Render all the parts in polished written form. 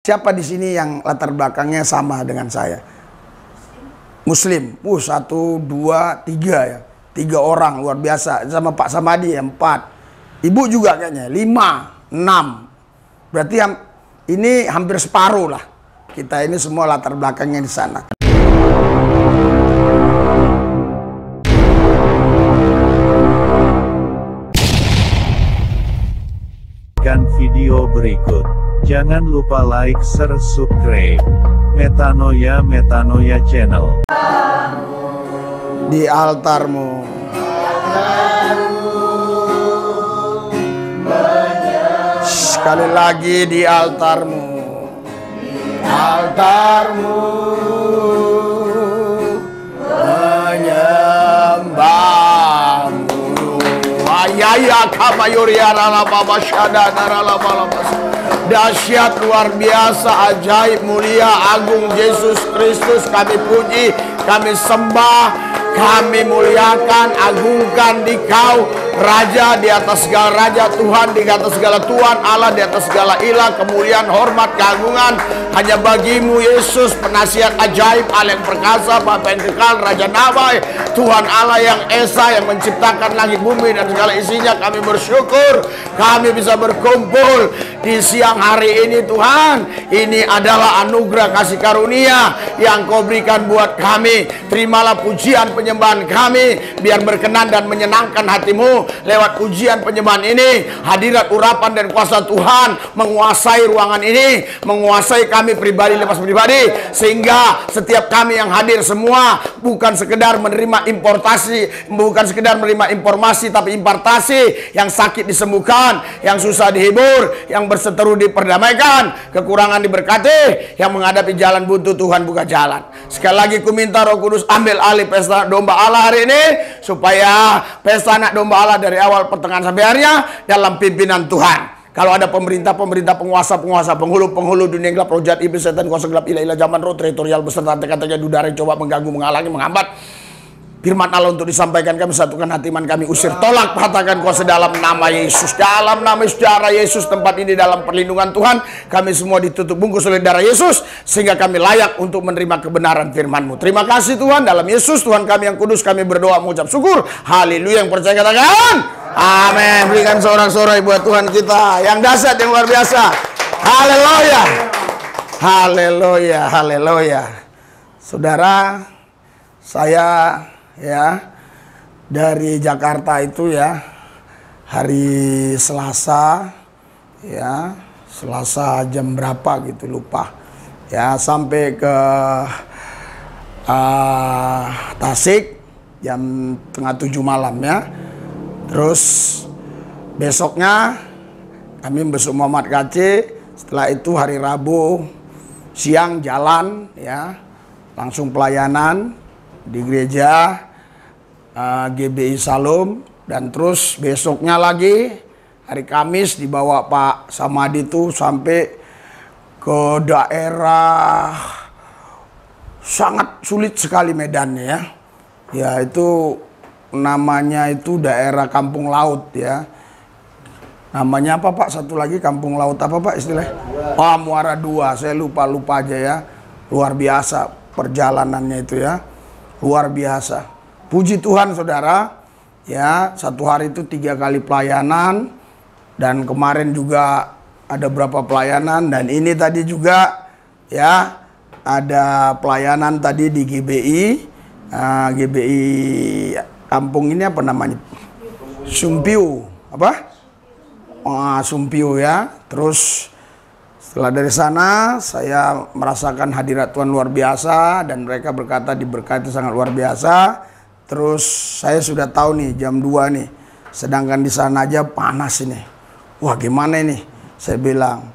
Siapa di sini yang latar belakangnya sama dengan saya? Muslim. 1, 2, 3 ya. 3 orang luar biasa. Sama Pak Samadi 4. Ibu juga kayaknya 5, 6. Berarti ini hampir separuh lah. Kita ini semua latar belakangnya di sana. Kan video berikut. Jangan lupa like, share, subscribe. Metanoia Channel. Di altarmu. Sekali lagi di altarmu. Altarmu menyembahmu. Ayaya kamayuri arala baba syada narala balabas. Dahsyat, luar biasa, ajaib, mulia, agung Yesus Kristus, kami puji, kami sembah, kami muliakan, agungkan Dikau, Raja di atas segala raja, Tuhan di atas segala Tuhan, Allah di atas segala ilah, kemuliaan, hormat, keagungan hanya bagimu Yesus, penasihat ajaib, Allah yang perkasa, Bapa yang kekal, Raja Damai, Tuhan Allah yang esa, yang menciptakan langit bumi dan segala isinya. Kami bersyukur kami bisa berkumpul di siang hari ini. Tuhan, ini adalah anugerah kasih karunia yang Kau berikan buat kami. Terimalah pujian penyembahan kami, biar berkenan dan menyenangkan hatimu lewat pujian penyembahan ini. Hadirat, urapan, dan kuasa Tuhan menguasai ruangan ini, menguasai kami pribadi lepas pribadi, sehingga setiap kami yang hadir semua bukan sekedar menerima importasi, bukan sekedar menerima informasi, tapi impartasi. Yang sakit disembuhkan, yang susah dihibur, yang berseteru diperdamaikan, kekurangan diberkati, yang menghadapi jalan buntu Tuhan buka jalan. Sekali lagi ku minta Roh Kudus ambil alih pesta domba Allah hari ini, supaya pesta anak domba Allah dari awal pertengahan sampai akhirnya dalam pimpinan Tuhan. Kalau ada pemerintah-pemerintah, penguasa-penguasa, penghulu-penghulu dunia gelap, roh jahat, iblis, setan, kuasa gelap, ilah-ilah zaman, roh teritorial beserta kata-katanya dudara yang coba mengganggu, menghalangi, menghambat firman Allah untuk disampaikan, kami satukan hati iman kami, usir, tolak, patahkan kuasa dalam nama Yesus. Dalam nama darah Yesus, tempat ini dalam perlindungan Tuhan, kami semua ditutup bungkus oleh darah Yesus, sehingga kami layak untuk menerima kebenaran firman-Mu. Terima kasih Tuhan, dalam Yesus Tuhan kami yang kudus, kami berdoa mengucap syukur. Haleluya. Yang percaya katakan amin. Berikan sorak-sorai buat Tuhan kita yang dahsyat, yang luar biasa. Haleluya. Haleluya. Haleluya. Saudara, saya dari Jakarta itu hari Selasa Selasa jam berapa gitu lupa sampai ke Tasik jam 6:30 malam terus besoknya kami besok Muhammad KC, setelah itu hari Rabu siang jalan langsung pelayanan di gereja GBI Salom, dan terus besoknya lagi hari Kamis dibawa Pak Samadi itu sampai ke daerah sangat sulit sekali medannya itu namanya itu daerah Kampung Laut namanya apa Pak, satu lagi Kampung Laut apa Pak istilahnya? Muara 2, saya lupa aja luar biasa perjalanannya itu luar biasa. Puji Tuhan saudara, satu hari itu 3 kali pelayanan, dan kemarin juga ada berapa pelayanan, dan ini tadi juga ada pelayanan tadi di GBI, GBI kampung ini apa namanya? Sumpiu, apa? Sumpiu Terus setelah dari sana saya merasakan hadirat Tuhan luar biasa, dan mereka berkata diberkati sangat luar biasa. Terus saya sudah tahu nih jam 2 nih, sedangkan di sana aja panas ini. Wah gimana ini? Saya bilang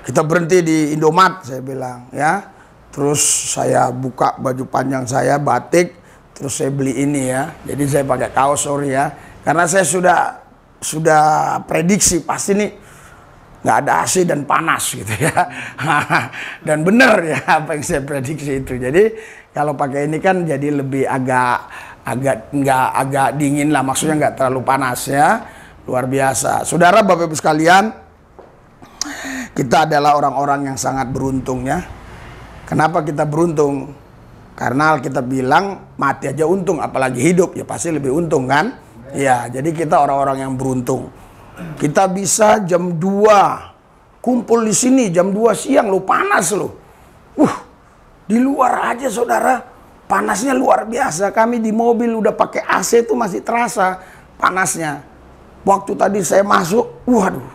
kita berhenti di Indomaret, saya bilang Terus saya buka baju panjang saya, batik, terus saya beli ini Jadi saya pakai kaos karena saya sudah prediksi pasti nih nggak ada AC dan panas gitu dan benar apa yang saya prediksi itu. Jadi kalau pakai ini kan jadi lebih agak dingin lah, maksudnya nggak terlalu panas Luar biasa. Saudara Bapak Ibu sekalian, Kita adalah orang-orang yang sangat beruntung ya. Kenapa kita beruntung? Karena kita bilang mati aja untung, apalagi hidup ya pasti lebih untung kan? Ya, jadi kita orang-orang yang beruntung. Kita bisa jam 2 kumpul di sini jam 2 siang lo, panas lo. Di luar aja saudara, panasnya luar biasa. Kami di mobil udah pakai AC tuh masih terasa panasnya. Waktu tadi saya masuk, waduh,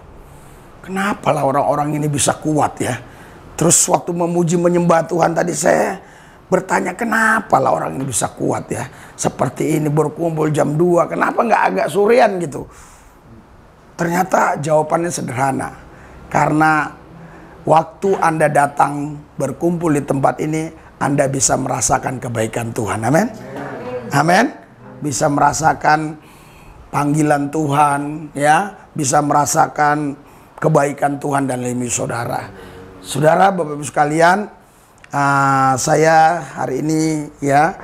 kenapa lah orang-orang ini bisa kuat ya. Terus waktu memuji menyembah Tuhan tadi saya bertanya, kenapa lah orang ini bisa kuat ya. Seperti ini berkumpul jam 2, kenapa nggak agak sorean gitu. Ternyata jawabannya sederhana. Karena waktu Anda datang berkumpul di tempat ini, Anda bisa merasakan kebaikan Tuhan. Amin. Amin. Bisa merasakan panggilan Tuhan ya, bisa merasakan kebaikan Tuhan dan lindungi saudara. Saudara, Bapak Ibu sekalian, saya hari ini ya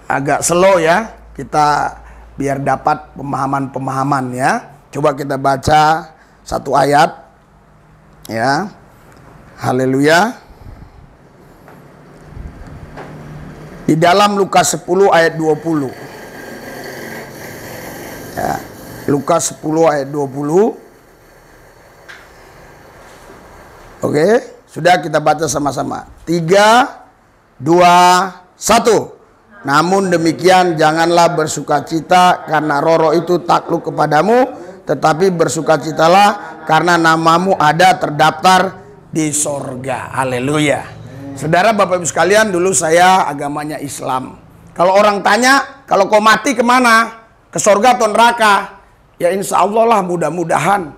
agak slow ya, kita biar dapat pemahaman-pemahaman ya. Coba kita baca satu ayat ya. Haleluya. Di dalam Lukas 10 ayat 20. Ya, Lukas 10 ayat 20. Oke, sudah kita baca sama-sama. 3, 2, 1. Namun demikian janganlah bersukacita karena roh-roh itu takluk kepadamu, tetapi bersukacitalah karena namamu ada terdaftar di sorga. Haleluya. Saudara, Bapak Ibu sekalian, dulu saya agamanya Islam. Kalau orang tanya, kalau kau mati kemana? Ke sorga atau neraka? Ya insya Allah lah, mudah-mudahan.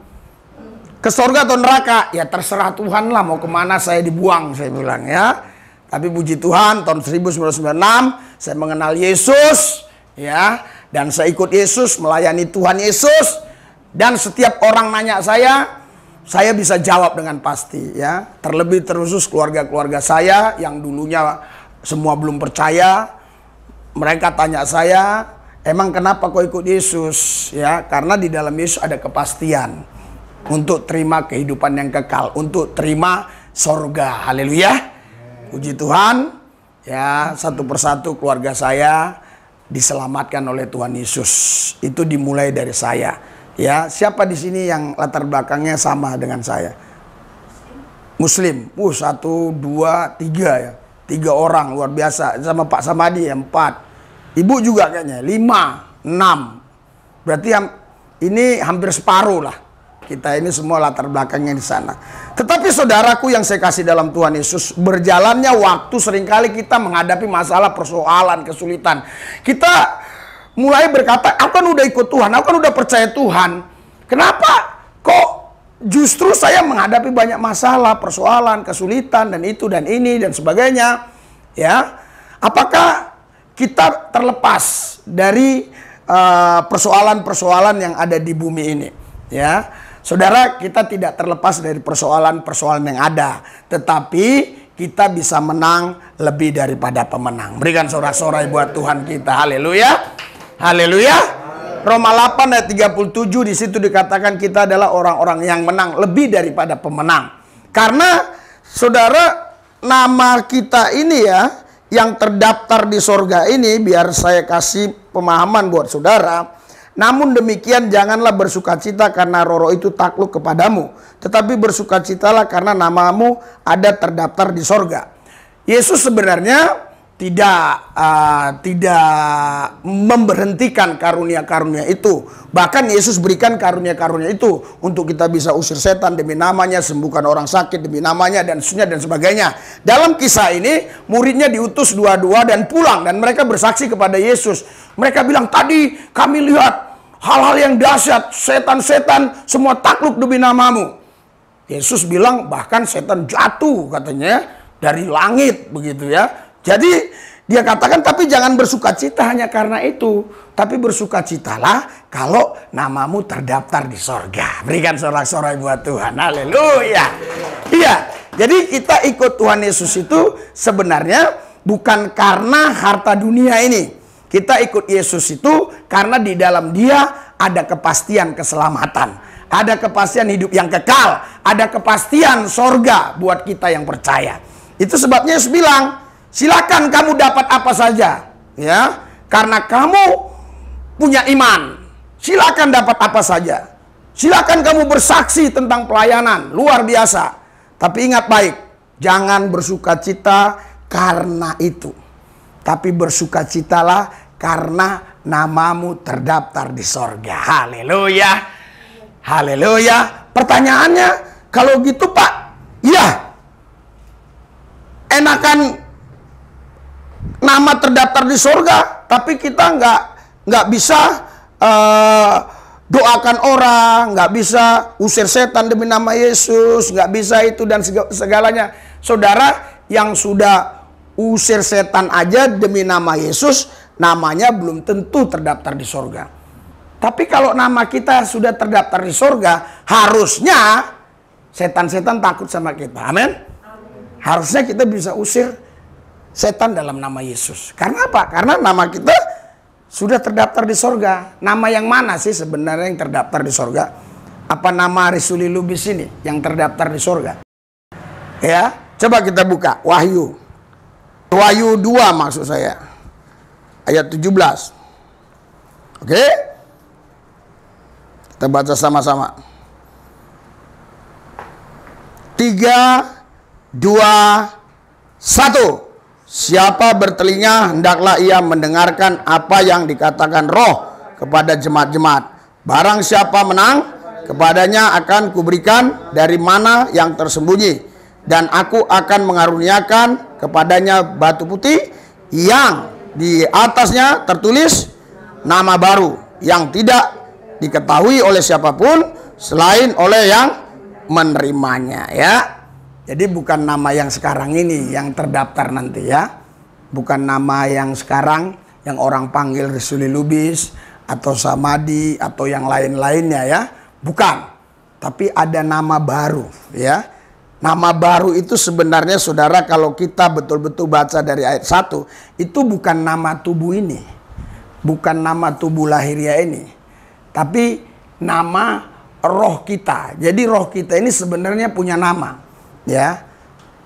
Ke sorga atau neraka? Ya terserah Tuhan lah, mau kemana saya dibuang, saya bilang ya. Tapi puji Tuhan, tahun 1996 saya mengenal Yesus ya, dan saya ikut Yesus, melayani Tuhan Yesus. Dan setiap orang nanya saya bisa jawab dengan pasti ya. Terlebih terusus keluarga-keluarga saya yang dulunya semua belum percaya. Mereka tanya saya, emang kenapa kau ikut Yesus? Ya, karena di dalam Yesus ada kepastian untuk terima kehidupan yang kekal, untuk terima sorga. Haleluya. Puji Tuhan. Ya, satu persatu keluarga saya diselamatkan oleh Tuhan Yesus. Itu dimulai dari saya. Ya, siapa di sini yang latar belakangnya sama dengan saya? Muslim. 1, 2, 3 ya. 3 orang luar biasa. Sama Pak Samadi ya, 4. Ibu juga kayaknya 5, 6. Berarti ini hampir separuh lah. Kita ini semua latar belakangnya di sana. Tetapi saudaraku yang saya kasih dalam Tuhan Yesus, berjalannya waktu seringkali kita menghadapi masalah, persoalan, kesulitan. Kita mulai berkata, aku kan udah ikut Tuhan, aku kan udah percaya Tuhan. Kenapa kok justru saya menghadapi banyak masalah, persoalan, kesulitan, dan itu, dan ini, dan sebagainya. Ya, apakah kita terlepas dari persoalan-persoalan yang ada di bumi ini? Ya, saudara, kita tidak terlepas dari persoalan-persoalan yang ada. Tetapi kita bisa menang lebih daripada pemenang. Berikan sorak-sorai buat Tuhan kita. Haleluya. Haleluya. Roma 8 ayat 37 di situ dikatakan kita adalah orang-orang yang menang lebih daripada pemenang. Karena saudara, nama kita ini ya yang terdaftar di sorga ini, biar saya kasih pemahaman buat saudara. Namun demikian janganlah bersukacita karena roh-roh itu takluk kepadamu, tetapi bersukacitalah karena namamu ada terdaftar di sorga. Yesus sebenarnya tidak memberhentikan karunia-karunia itu. Bahkan Yesus berikan karunia-karunia itu untuk kita bisa usir setan demi namanya, sembuhkan orang sakit demi namanya, dan seterusnya dan sebagainya. Dalam kisah ini muridnya diutus 2 dan pulang, dan mereka bersaksi kepada Yesus. Mereka bilang, tadi kami lihat hal-hal yang dahsyat, setan-setan semua takluk demi namamu. Yesus bilang bahkan setan jatuh katanya dari langit begitu ya. Jadi dia katakan, tapi jangan bersukacita hanya karena itu, tapi bersukacitalah kalau namamu terdaftar di sorga. Berikan sorak-sorai buat Tuhan. Haleluya. Iya, jadi kita ikut Tuhan Yesus itu sebenarnya bukan karena harta dunia ini. Kita ikut Yesus itu karena di dalam Dia ada kepastian keselamatan. ada kepastian hidup yang kekal, ada kepastian sorga buat kita yang percaya. Itu sebabnya Yesus bilang, silakan kamu dapat apa saja, ya, karena kamu punya iman. Silakan dapat apa saja. Silakan kamu bersaksi tentang pelayanan luar biasa. Tapi ingat baik, jangan bersukacita karena itu. Tapi bersukacitalah karena namamu terdaftar di sorga. Haleluya. Haleluya. Pertanyaannya, kalau gitu Pak, ya, enakan nama terdaftar di sorga, tapi kita nggak bisa doakan orang, nggak bisa usir setan demi nama Yesus, nggak bisa itu dan segalanya. Saudara yang sudah usir setan aja demi nama Yesus, namanya belum tentu terdaftar di sorga. Tapi kalau nama kita sudah terdaftar di sorga, harusnya setan-setan takut sama kita. Amin. Harusnya kita bisa usir setan dalam nama Yesus. Karena apa? Karena nama kita sudah terdaftar di sorga. Nama yang mana sih sebenarnya yang terdaftar di sorga? Apa nama Risuli Lubis ini yang terdaftar di sorga? Ya, coba kita buka Wahyu. Wahyu 2 maksud saya. Ayat 17. Oke? Kita baca sama-sama. 3, 2, 1. Siapa bertelinga, hendaklah ia mendengarkan apa yang dikatakan Roh kepada jemaat-jemaat. Barang siapa menang, kepadanya akan kuberikan dari mana yang tersembunyi. Dan aku akan mengaruniakan kepadanya batu putih yang di atasnya tertulis nama baru yang tidak diketahui oleh siapapun selain oleh yang menerimanya, ya. Jadi bukan nama yang sekarang ini yang terdaftar nanti, ya. Bukan nama yang sekarang yang orang panggil Risuli Lubis atau Samadi atau yang lain-lainnya, ya. Bukan. Tapi ada nama baru, ya. Nama baru itu sebenarnya saudara kalau kita betul-betul baca dari ayat 1, itu bukan nama tubuh ini. Bukan nama tubuh lahiriah ini. Tapi nama roh kita. Jadi roh kita ini sebenarnya punya nama. Ya,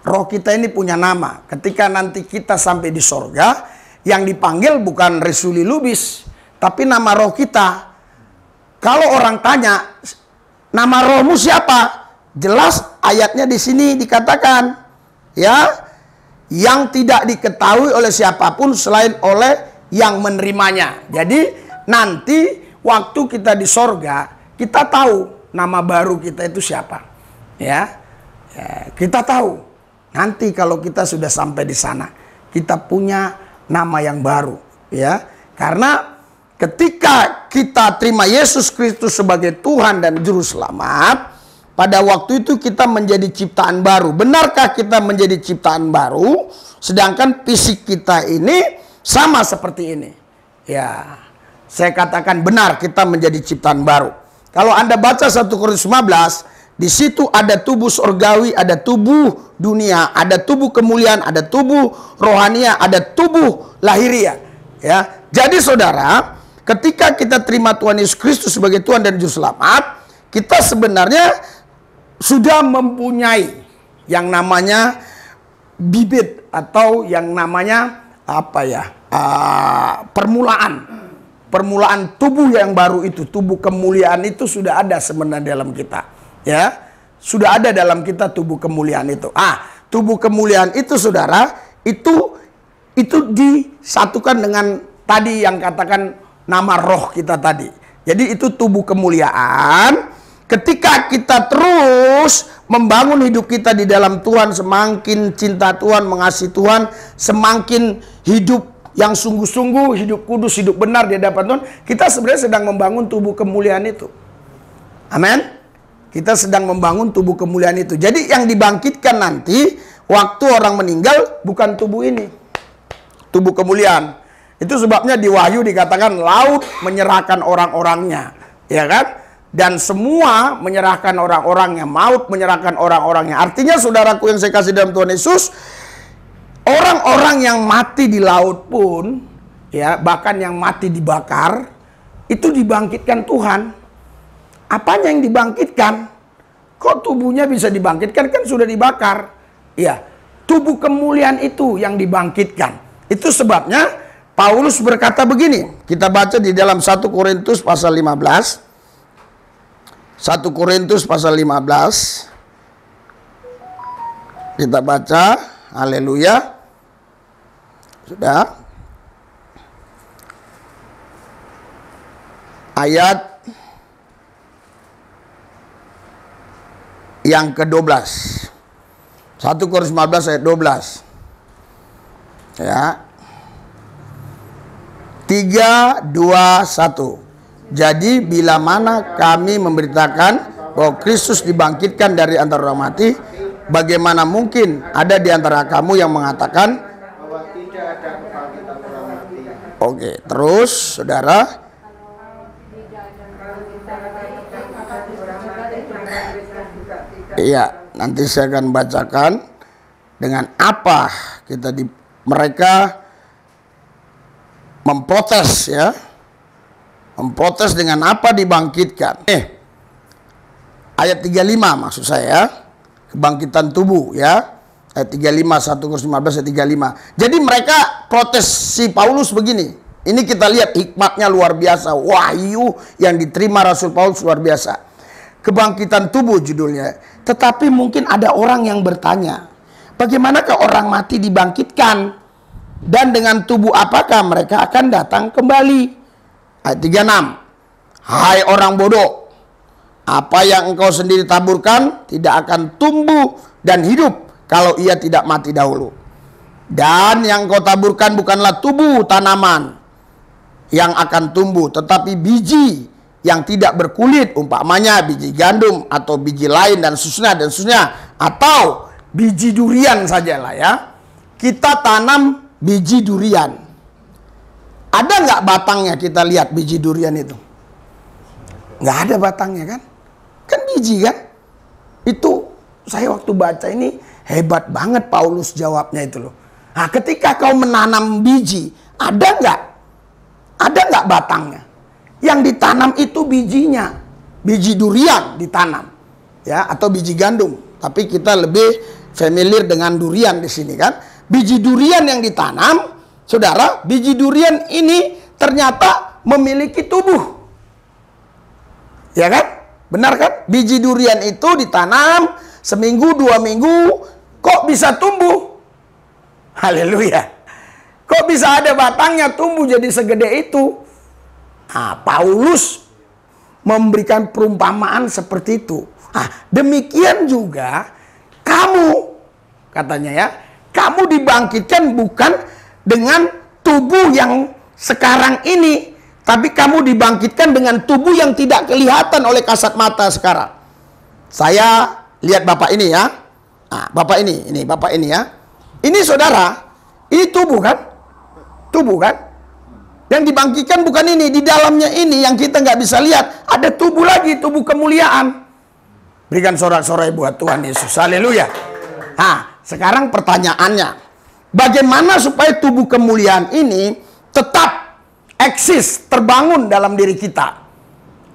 roh kita ini punya nama. Ketika nanti kita sampai di sorga, yang dipanggil bukan Risuli Lubis, tapi nama roh kita. Kalau orang tanya, nama rohmu siapa? Jelas ayatnya di sini dikatakan, ya, yang tidak diketahui oleh siapapun selain oleh yang menerimanya. Jadi nanti waktu kita di sorga, kita tahu nama baru kita itu siapa, ya. Ya, kita tahu nanti kalau kita sudah sampai di sana, kita punya nama yang baru, ya. Karena ketika kita terima Yesus Kristus sebagai Tuhan dan Juru Selamat, pada waktu itu kita menjadi ciptaan baru. Benarkah kita menjadi ciptaan baru? Sedangkan fisik kita ini sama seperti ini. Ya, saya katakan benar kita menjadi ciptaan baru. Kalau Anda baca 1 Korintus 15, di situ ada tubuh surgawi, ada tubuh dunia, ada tubuh kemuliaan, ada tubuh rohania, ada tubuh lahiriah. Ya, jadi saudara, ketika kita terima Tuhan Yesus Kristus sebagai Tuhan dan Juru Selamat, kita sebenarnya sudah mempunyai yang namanya bibit atau yang namanya apa ya, permulaan tubuh yang baru itu, tubuh kemuliaan itu sudah ada sebenarnya dalam kita, ya, sudah ada dalam kita tubuh kemuliaan itu. Tubuh kemuliaan itu saudara, itu disatukan dengan tadi yang katakan nama roh kita tadi. Jadi itu tubuh kemuliaan. Ketika kita terus membangun hidup kita di dalam Tuhan, semakin cinta Tuhan, mengasihi Tuhan, semakin hidup yang sungguh-sungguh, hidup kudus, hidup benar di hadapan Tuhan, kita sebenarnya sedang membangun tubuh kemuliaan itu. Amin. Kita sedang membangun tubuh kemuliaan itu. Jadi yang dibangkitkan nanti waktu orang meninggal bukan tubuh ini, tubuh kemuliaan. Itu sebabnya di Wahyu dikatakan laut menyerahkan orang-orangnya, ya kan? Dan semua menyerahkan orang-orangnya, maut menyerahkan orang-orangnya. Artinya saudaraku yang saya kasih dalam Tuhan Yesus, orang-orang yang mati di laut pun, ya, bahkan yang mati dibakar, itu dibangkitkan Tuhan. Apanya yang dibangkitkan? Kok tubuhnya bisa dibangkitkan? Kan sudah dibakar. Ya, tubuh kemuliaan itu yang dibangkitkan. Itu sebabnya Paulus berkata begini. Kita baca di dalam 1 Korintus pasal 15. 1 Korintus pasal 15. Kita baca. Haleluya. Sudah. Ayat yang ke-12. 1 Korintus 15 ayat 12. Ya. 3, 2, 1. Jadi bila mana kami memberitakan bahwa Kristus dibangkitkan dari antara orang mati, bagaimana mungkin ada di antara kamu yang mengatakan bahwa tidak ada kebangkitan orang mati? Oke, terus saudara. Iya, nanti saya akan bacakan dengan apa mereka memprotes ya. Memprotes dengan apa dibangkitkan. Ayat 35 maksud saya, kebangkitan tubuh ya. Ayat 35, 1 Korintus 15 ayat 35. Jadi mereka protes si Paulus begini. Ini kita lihat hikmatnya luar biasa. Wahyu yang diterima Rasul Paulus luar biasa. Kebangkitan tubuh judulnya. Tetapi mungkin ada orang yang bertanya, bagaimanakah orang mati dibangkitkan? Dan dengan tubuh apakah mereka akan datang kembali? Ayat 36. Hai orang bodoh, apa yang engkau sendiri taburkan tidak akan tumbuh dan hidup kalau ia tidak mati dahulu. Dan yang engkau taburkan bukanlah tubuh tanaman yang akan tumbuh, tetapi biji yang tidak berkulit, umpamanya biji gandum atau biji lain dan seterusnya, atau biji durian sajalah ya. Kita tanam biji durian. Ada nggak batangnya? Kita lihat biji durian itu. Nggak ada batangnya kan? Kan biji kan? Itu saya waktu baca ini hebat banget Paulus jawabnya itu loh. Nah, ketika kau menanam biji, ada nggak? Ada nggak batangnya? Yang ditanam itu bijinya. Biji durian ditanam. Ya, atau biji gandum. Tapi kita lebih familiar dengan durian di sini kan? Biji durian yang ditanam, saudara, biji durian ini ternyata memiliki tubuh. Ya kan? Benar kan? Biji durian itu ditanam seminggu, 2 minggu, kok bisa tumbuh? Haleluya. Kok bisa ada batangnya tumbuh jadi segede itu? Nah, Paulus memberikan perumpamaan seperti itu. Nah, demikian juga kamu, katanya ya, kamu dibangkitkan bukan dengan tubuh yang sekarang ini, tapi kamu dibangkitkan dengan tubuh yang tidak kelihatan oleh kasat mata sekarang. Saya lihat Bapak ini ya. Nah, Bapak ini Bapak ini ya. Ini saudara, ini tubuh kan? Tubuh kan? Yang dibangkitkan bukan ini, di dalamnya ini yang kita nggak bisa lihat. Ada tubuh lagi, tubuh kemuliaan. Berikan sorak-sorai buat Tuhan Yesus. Haleluya. Nah, sekarang pertanyaannya, bagaimana supaya tubuh kemuliaan ini tetap eksis, terbangun dalam diri kita?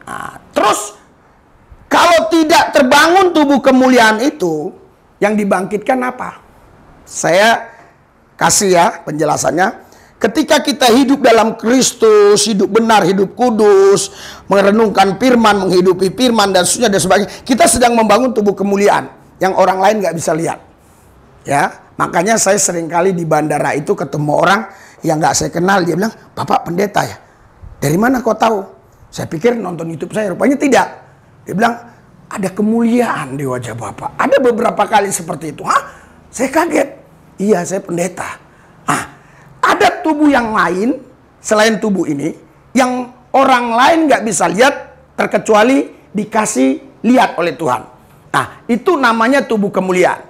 Nah, terus, kalau tidak terbangun tubuh kemuliaan itu, yang dibangkitkan apa? Saya kasih ya penjelasannya. Ketika kita hidup dalam Kristus, hidup benar, hidup kudus, merenungkan firman, menghidupi firman, dan sebagainya, kita sedang membangun tubuh kemuliaan yang orang lain nggak bisa lihat. Ya, makanya saya seringkali di bandara itu ketemu orang yang nggak saya kenal, dia bilang, "Bapak pendeta ya? Dari mana kau tahu?" Saya pikir nonton YouTube saya, rupanya tidak. Dia bilang, "Ada kemuliaan di wajah Bapak." Ada beberapa kali seperti itu. Hah? Saya kaget. Iya, saya pendeta. Ada tubuh yang lain selain tubuh ini yang orang lain nggak bisa lihat terkecuali dikasih lihat oleh Tuhan. Nah, itu namanya tubuh kemuliaan.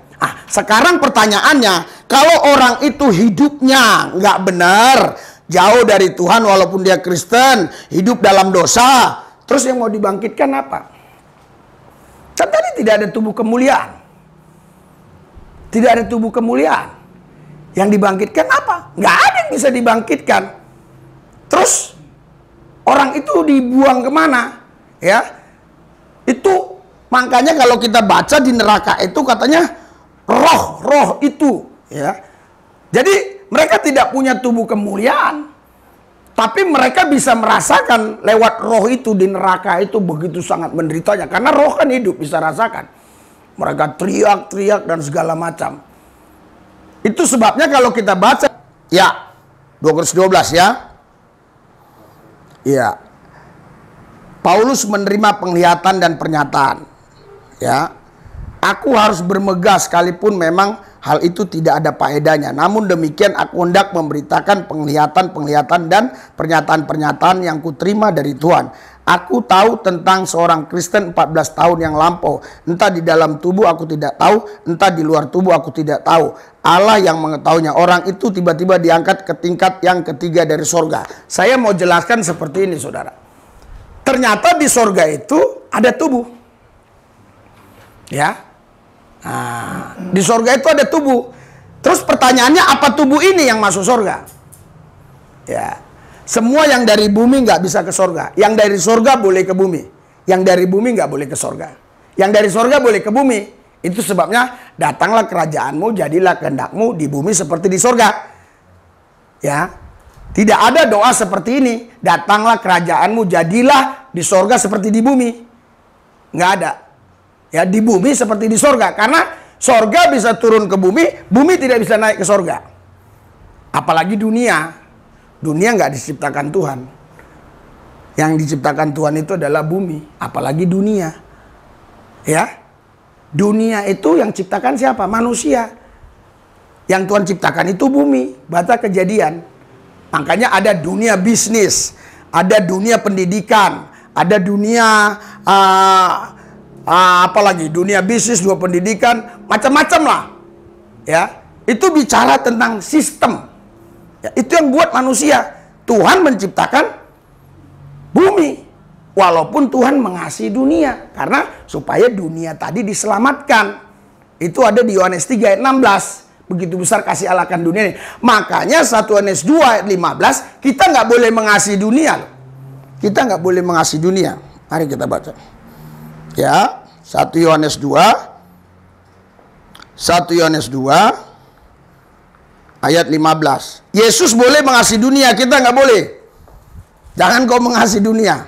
Sekarang pertanyaannya, kalau orang itu hidupnya nggak benar, jauh dari Tuhan walaupun dia Kristen, hidup dalam dosa, terus yang mau dibangkitkan apa? Kan tadi tidak ada tubuh kemuliaan. Tidak ada tubuh kemuliaan. Yang dibangkitkan apa? Nggak ada yang bisa dibangkitkan. Terus orang itu dibuang kemana? Ya, Itu makanya kalau kita baca di neraka itu katanya roh itu, ya. Jadi mereka tidak punya tubuh kemuliaan, tapi mereka bisa merasakan lewat roh itu di neraka itu begitu sangat menderitanya. Karena roh kan hidup, bisa rasakan. Mereka teriak-teriak dan segala macam. Itu sebabnya kalau kita baca, ya, 2 Korintus 12 ya. Ya. Paulus menerima penglihatan dan pernyataan. Ya. Aku harus bermegah sekalipun memang hal itu tidak ada faedahnya. Namun demikian aku hendak memberitakan penglihatan-penglihatan dan pernyataan-pernyataan yang kuterima dari Tuhan. Aku tahu tentang seorang Kristen 14 tahun yang lampau. Entah di dalam tubuh aku tidak tahu, entah di luar tubuh aku tidak tahu. Allah yang mengetahuinya. Orang itu tiba-tiba diangkat ke tingkat yang ketiga dari sorga. Saya mau jelaskan seperti ini, saudara. Ternyata di sorga itu ada tubuh. Ya. Nah, di sorga itu ada tubuh. Terus pertanyaannya, apa tubuh ini yang masuk sorga? Ya. Semua yang dari bumi nggak bisa ke sorga. Yang dari sorga boleh ke bumi. Yang dari bumi nggak boleh ke sorga. Yang dari sorga boleh ke bumi. Itu sebabnya datanglah kerajaanmu, jadilah kehendakmu di bumi seperti di sorga. Ya, tidak ada doa seperti ini. Datanglah kerajaanmu, jadilah di sorga seperti di bumi. Nggak ada. Ya, di bumi seperti di sorga. Karena sorga bisa turun ke bumi, bumi tidak bisa naik ke sorga. Apalagi dunia. Dunia nggak diciptakan Tuhan. Yang diciptakan Tuhan itu adalah bumi. Apalagi dunia. Ya. Dunia itu yang ciptakan siapa? Manusia. Yang Tuhan ciptakan itu bumi. Baca Kejadian. Makanya ada dunia bisnis. Ada dunia pendidikan. Ada dunia apalagi dunia bisnis, dua pendidikan, macam-macam lah. Ya. Itu bicara tentang sistem. Ya, itu yang buat manusia. Tuhan menciptakan bumi. Walaupun Tuhan mengasihi dunia. Karena supaya dunia tadi diselamatkan. Itu ada di Yohanes 3 ayat 16. Begitu besar kasih Allah akan dunia ini. Makanya 1 Yohanes 2 ayat 15. Kita nggak boleh mengasihi dunia. Kita nggak boleh mengasihi dunia. Mari kita baca. Ya, 1 Yohanes 2. 1 Yohanes 2. Ayat 15. Yesus boleh mengasihi dunia, kita nggak boleh. Jangan kau mengasihi dunia.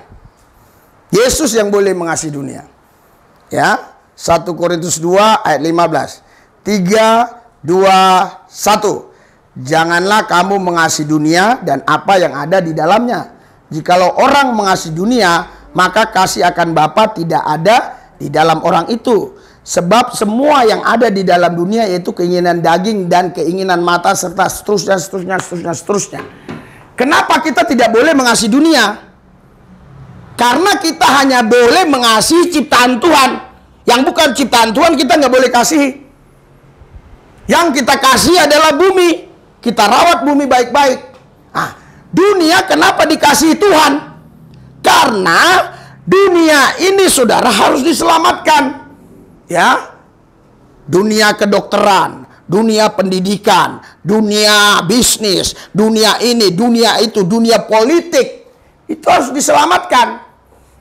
Yesus yang boleh mengasihi dunia. Ya, 1 Korintus 2 ayat 15. 3, 2, 1. Janganlah kamu mengasihi dunia dan apa yang ada di dalamnya. Jikalau orang mengasihi dunia, maka kasih akan Bapa tidak ada di dalam orang itu. Sebab semua yang ada di dalam dunia yaitu keinginan daging dan keinginan mata serta seterusnya. Kenapa kita tidak boleh mengasihi dunia? Karena kita hanya boleh mengasihi ciptaan Tuhan. Yang bukan ciptaan Tuhan kita nggak boleh kasih. Yang kita kasih adalah bumi. Kita rawat bumi baik-baik. Nah, dunia kenapa dikasihi Tuhan? Karena dunia ini saudara harus diselamatkan. Ya, dunia kedokteran, dunia pendidikan, dunia bisnis, dunia ini, dunia itu, dunia politik, itu harus diselamatkan.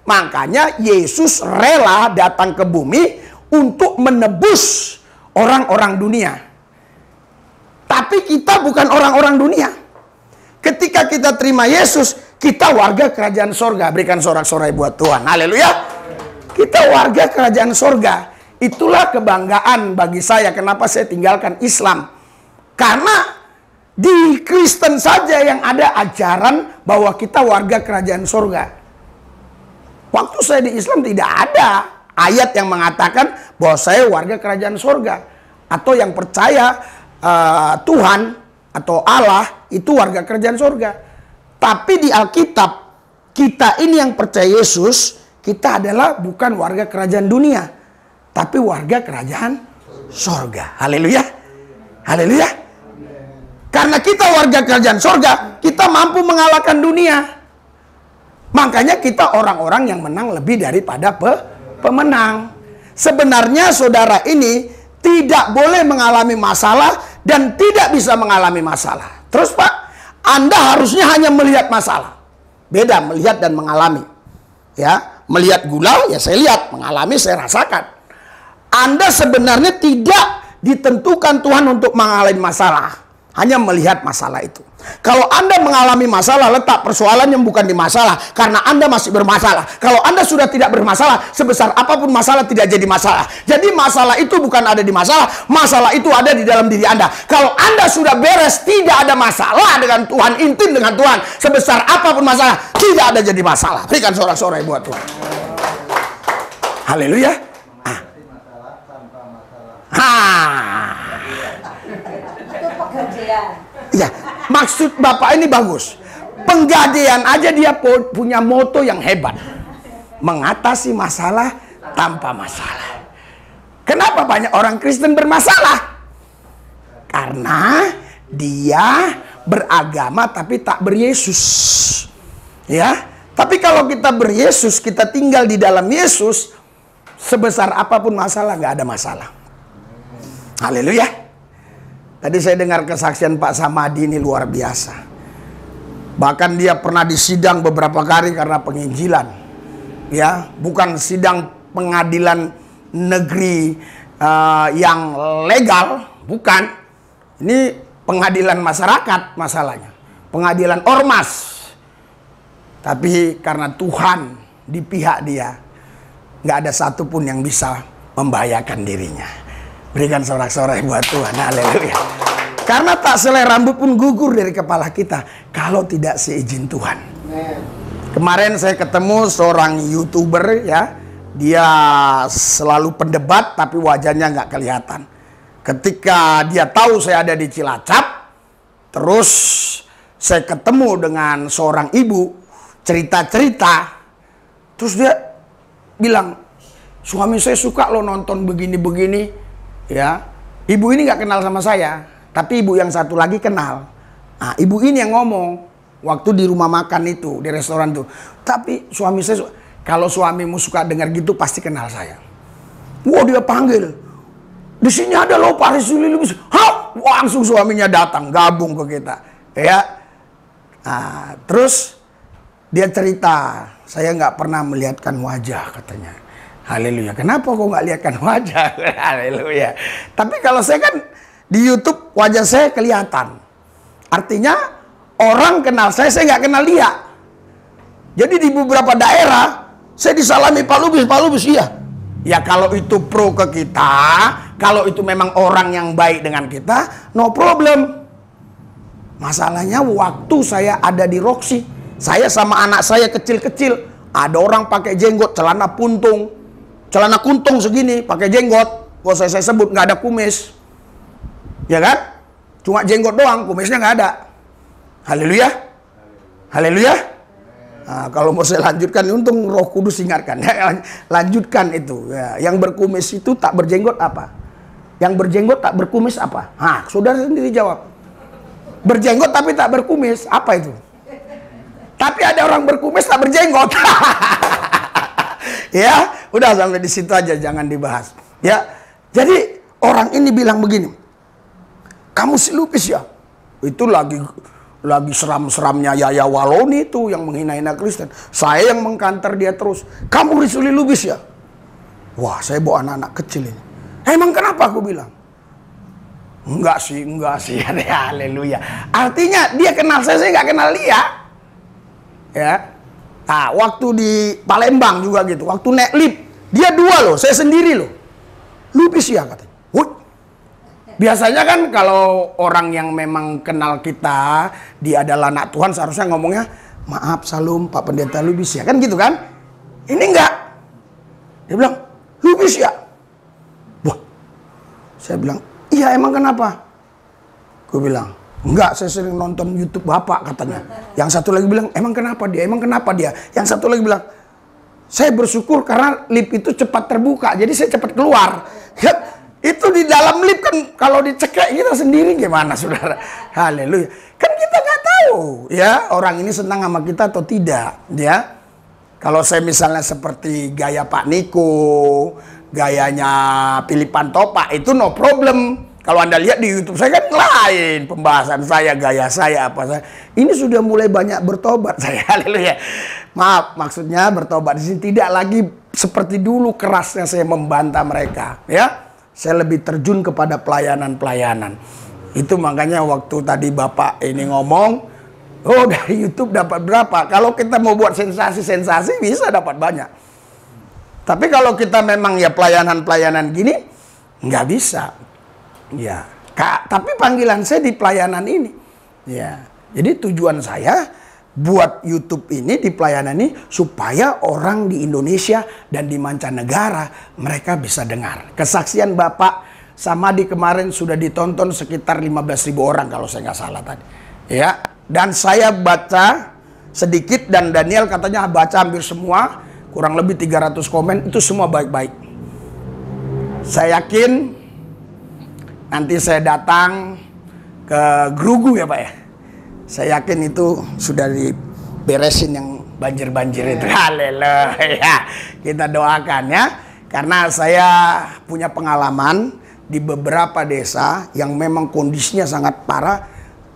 Makanya Yesus rela datang ke bumi untuk menebus orang-orang dunia. Tapi kita bukan orang-orang dunia. Ketika kita terima Yesus, kita warga kerajaan sorga. Berikan sorak-sorai buat Tuhan. Haleluya. Kita warga kerajaan sorga. Itulah kebanggaan bagi saya kenapa saya tinggalkan Islam. Karena di Kristen saja yang ada ajaran bahwa kita warga kerajaan sorga. Waktu saya di Islam tidak ada ayat yang mengatakan bahwa saya warga kerajaan sorga. Atau yang percaya Tuhan atau Allah itu warga kerajaan sorga. Tapi di Alkitab, kita ini yang percaya Yesus, kita adalah bukan warga kerajaan dunia. Tapi warga kerajaan sorga. Haleluya. Haleluya. Karena kita warga kerajaan sorga, kita mampu mengalahkan dunia. Makanya kita orang-orang yang menang lebih daripada pemenang. Sebenarnya saudara ini tidak boleh mengalami masalah dan tidak bisa mengalami masalah. Terus Pak, Anda harusnya hanya melihat masalah. Beda melihat dan mengalami. Ya, melihat gula, ya saya lihat, mengalami, saya rasakan. Anda sebenarnya tidak ditentukan Tuhan untuk mengalami masalah, hanya melihat masalah itu. Kalau Anda mengalami masalah, letak persoalannya bukan di masalah, karena Anda masih bermasalah. Kalau Anda sudah tidak bermasalah, sebesar apapun masalah tidak jadi masalah. Jadi masalah itu bukan ada di masalah itu ada di dalam diri Anda. Kalau Anda sudah beres, tidak ada masalah dengan Tuhan, intim dengan Tuhan, sebesar apapun masalah, tidak ada jadi masalah. Berikan sorak-sorai buat Tuhan. Haleluya. Itu pekerjaan. Ya, maksud Bapak ini bagus. Penggadean aja dia punya moto yang hebat. Mengatasi masalah tanpa masalah. Kenapa banyak orang Kristen bermasalah? Karena dia beragama tapi tak beryesus. Ya, tapi kalau kita beryesus, kita tinggal di dalam Yesus, sebesar apapun masalah, nggak ada masalah. Haleluya. Tadi saya dengar kesaksian Pak Samadi ini luar biasa. Bahkan dia pernah disidang beberapa kali karena penginjilan. Ya, bukan sidang pengadilan negeri yang legal, bukan. Ini pengadilan masyarakat masalahnya. Pengadilan ormas. Tapi karena Tuhan di pihak dia, nggak ada satupun yang bisa membahayakan dirinya. Berikan sorak-sorai buat Tuhan. Haleluya. Karena tak selai rambut pun gugur dari kepala kita kalau tidak seizin Tuhan. Kemarin saya ketemu seorang YouTuber, ya. Dia selalu pendebat tapi wajahnya nggak kelihatan. Ketika dia tahu saya ada di Cilacap, terus saya ketemu dengan seorang ibu, cerita-cerita, terus dia bilang, suami saya suka lo nonton begini-begini. Ya, ibu ini nggak kenal sama saya, tapi ibu yang satu lagi kenal. Nah, ibu ini yang ngomong waktu di rumah makan itu, di restoran tuh. Tapi suami saya, kalau suamimu suka dengar gitu pasti kenal saya. Wah, dia panggil. Di sini ada loh Pak Risuli Lubis. Hah, langsung suaminya datang gabung ke kita. Ya, nah, terus dia cerita, saya nggak pernah melihatkan wajah katanya. Haleluya. Kenapa kok nggak lihatkan wajah? Haleluya. Tapi kalau saya kan di YouTube wajah saya kelihatan. Artinya orang kenal saya nggak kenal dia. Jadi di beberapa daerah saya disalami Pak Lubis iya. Ya kalau itu pro ke kita, kalau itu memang orang yang baik dengan kita, no problem. Masalahnya waktu saya ada di Roxy, saya sama anak saya kecil-kecil, ada orang pakai jenggot, celana kuntung segini, pakai jenggot. Kok saya sebut nggak ada kumis, ya kan? Cuma jenggot doang, kumisnya nggak ada. Haleluya, haleluya. Nah, kalau mau saya lanjutkan, untung Roh Kudus ingatkan. Lanjutkan itu. Ya, yang berkumis itu tak berjenggot apa? Yang berjenggot tak berkumis apa? Nah, saudara sendiri jawab. Berjenggot tapi tak berkumis, apa itu? Tapi ada orang berkumis tak berjenggot. Ya, udah sampai di situ aja, jangan dibahas. Ya, jadi orang ini bilang begini, kamu si Lubis ya? Itu lagi seram-seramnya Yaya Waloni itu yang menghina-hina Kristen. Saya yang mengkanter dia terus. Kamu Risuli Lubis ya? Wah, saya bawa anak-anak kecil ini. Emang kenapa aku bilang? Enggak sih. Haleluya. Artinya dia kenal saya nggak kenal dia. Ya. Nah, waktu di Palembang juga gitu. Waktu naik lift, dia dua loh, saya sendiri loh. Lubis ya katanya. Woi. Biasanya kan kalau orang yang memang kenal kita, dia adalah anak Tuhan, seharusnya ngomongnya, maaf Salum, Pak Pendeta Lubis ya. Kan gitu kan? Ini enggak. Dia bilang, Lubis ya? Wah. Saya bilang, iya emang kenapa? Gue bilang, enggak, saya sering nonton YouTube Bapak katanya. Yang satu lagi bilang, emang kenapa dia? Yang satu lagi bilang, saya bersyukur karena lift itu cepat terbuka, jadi saya cepat keluar. Ya, itu di dalam lift kan kalau dicekek kita sendiri gimana, saudara? Haleluya. Kan kita nggak tahu ya orang ini senang sama kita atau tidak, ya. Kalau saya misalnya seperti gaya Pak Niko, gayanya Pilipan Topak, itu no problem. Kalau Anda lihat di YouTube saya kan lain pembahasan saya, gaya saya, apa saya. Ini sudah mulai banyak bertobat saya. Haleluya. Maaf, maksudnya bertobat di sini tidak lagi seperti dulu kerasnya saya membantah mereka, ya. Saya lebih terjun kepada pelayanan-pelayanan. Itu makanya waktu tadi Bapak ini ngomong, oh dari YouTube dapat berapa? Kalau kita mau buat sensasi-sensasi bisa dapat banyak. Tapi kalau kita memang ya pelayanan-pelayanan gini, nggak bisa. Ya, tapi panggilan saya di pelayanan ini. Ya, jadi tujuan saya buat YouTube ini di pelayanan ini supaya orang di Indonesia dan di mancanegara mereka bisa dengar. Kesaksian Bapak Samadi kemarin sudah ditonton sekitar 15.000 orang kalau saya nggak salah tadi. Ya, dan saya baca sedikit dan Daniel katanya baca hampir semua, kurang lebih 300 komen, itu semua baik-baik. Saya yakin nanti saya datang ke Grugu ya Pak ya. Saya yakin itu sudah diberesin yang banjir-banjir itu. Haleluya. Kita doakan ya. Karena saya punya pengalaman di beberapa desa yang memang kondisinya sangat parah.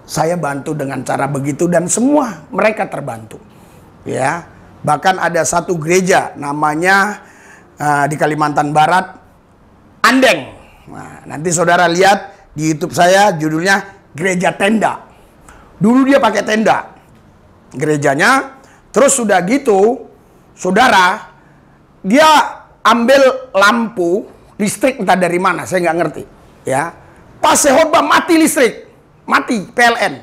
Saya bantu dengan cara begitu dan semua mereka terbantu. Ya. Bahkan ada satu gereja namanya di Kalimantan Barat, Andeng. Nah, nanti saudara lihat di YouTube saya judulnya Gereja Tenda. Dulu dia pakai tenda gerejanya, terus sudah gitu, saudara, dia ambil lampu listrik entah dari mana, saya nggak ngerti, ya. Pas khotbah mati listrik, mati PLN.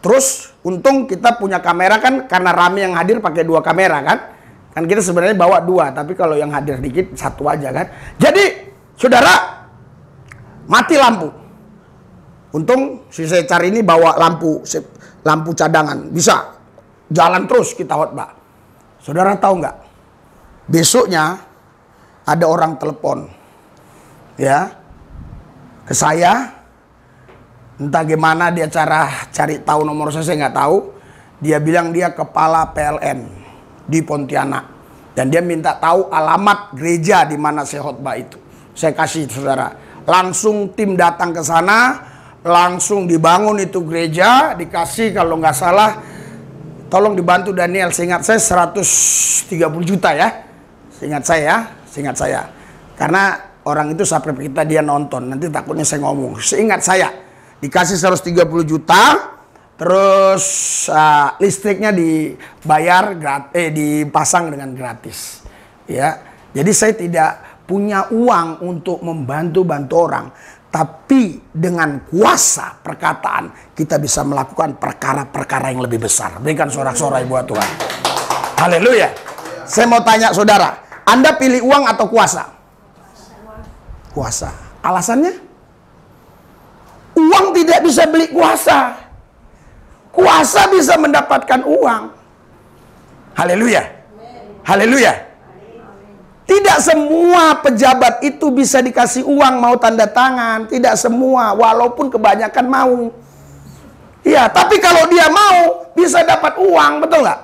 Terus untung kita punya kamera kan, karena rame yang hadir pakai 2 kamera kan, kan kita sebenarnya bawa 2, tapi kalau yang hadir dikit 1 aja kan. Jadi saudara, mati lampu. Untung si saya cari ini bawa lampu cadangan. Bisa jalan terus kita khotbah. Saudara tahu nggak? Besoknya ada orang telepon. Ya. Ke saya. Entah gimana dia cara cari tahu nomor saya nggak tahu. Dia bilang dia kepala PLN di Pontianak. Dan dia minta tahu alamat gereja di mana saya khotbah itu. Saya kasih saudara, langsung tim datang ke sana, langsung dibangun itu gereja, dikasih kalau nggak salah, tolong dibantu Daniel, seingat saya 130 juta ya, seingat saya, karena orang itu sampai kita dia nonton, nanti takutnya saya ngomong, seingat saya, dikasih 130 juta, terus listriknya dibayar, dipasang dengan gratis, ya, jadi saya tidak punya uang untuk membantu-bantu orang. Tapi dengan kuasa perkataan kita bisa melakukan perkara-perkara yang lebih besar. Berikan sorak-sorai buat Tuhan. Haleluya. Saya mau tanya saudara, Anda pilih uang atau kuasa? Kuasa. Alasannya? Uang tidak bisa beli kuasa. Kuasa bisa mendapatkan uang. Haleluya. Haleluya. Tidak semua pejabat itu bisa dikasih uang mau tanda tangan. Tidak semua, walaupun kebanyakan mau. Iya, tapi kalau dia mau, bisa dapat uang, betul nggak?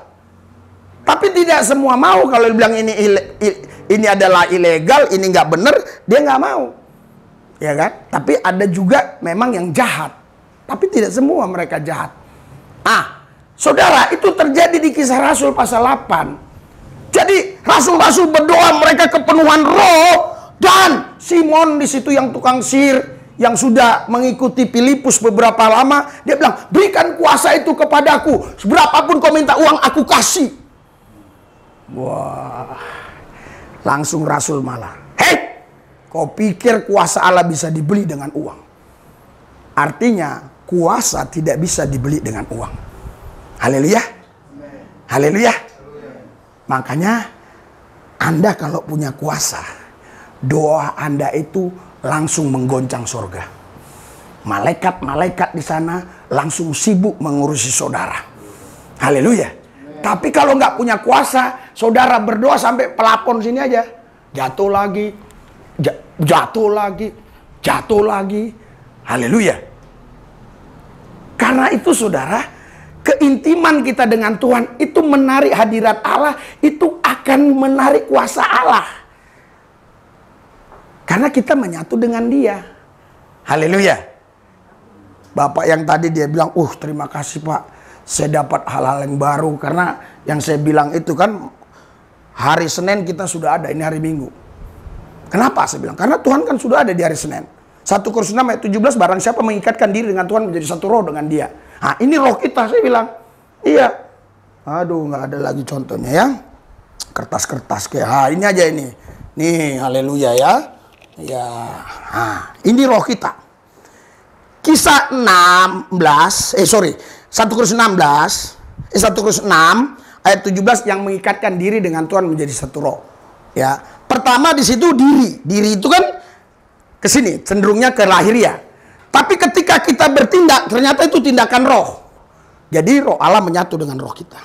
Tapi tidak semua mau. Kalau dibilang ini adalah ilegal, ini nggak benar, dia nggak mau. Ya kan? Tapi ada juga memang yang jahat. Tapi tidak semua mereka jahat. Saudara, itu terjadi di Kisah Rasul pasal 8. Jadi rasul-rasul berdoa mereka kepenuhan roh, dan Simon di situ yang tukang sihir yang sudah mengikuti Filipus beberapa lama, dia bilang, berikan kuasa itu kepadaku, berapapun kau minta uang aku kasih. Wah, langsung rasul malah, hei, kau pikir kuasa Allah bisa dibeli dengan uang? Artinya kuasa tidak bisa dibeli dengan uang. Haleluya, haleluya. Makanya Anda kalau punya kuasa, doa Anda itu langsung menggoncang surga. Malaikat-malaikat di sana langsung sibuk mengurusi saudara. Haleluya. Tapi kalau nggak punya kuasa, saudara berdoa sampai pelapon sini aja. Jatuh lagi, jatuh lagi, jatuh lagi. Haleluya. Karena itu saudara, keintiman kita dengan Tuhan itu menarik hadirat Allah, itu akan menarik kuasa Allah. Karena kita menyatu dengan Dia. Haleluya. Bapak yang tadi dia bilang, terima kasih Pak, saya dapat hal-hal yang baru. Karena yang saya bilang itu kan, hari Senin kita sudah ada, ini hari Minggu. Kenapa saya bilang? Karena Tuhan kan sudah ada di hari Senin. 1 Korintus 6 ayat 17, barang siapa mengikatkan diri dengan Tuhan menjadi satu roh dengan dia. Nah, ini roh kita, saya bilang. Iya. Aduh, nggak ada lagi contohnya ya. Kertas-kertas kayak, ini aja ini. Nih, haleluya ya. Ya, ini roh kita. Kisah 1 Korintus 1 Korintus 6 ayat 17 yang mengikatkan diri dengan Tuhan menjadi satu roh. Ya, pertama di situ diri. Diri itu kan ke sini, cenderungnya ke lahiriah. Tapi ketika kita bertindak, ternyata itu tindakan roh. Jadi roh Allah menyatu dengan roh kita.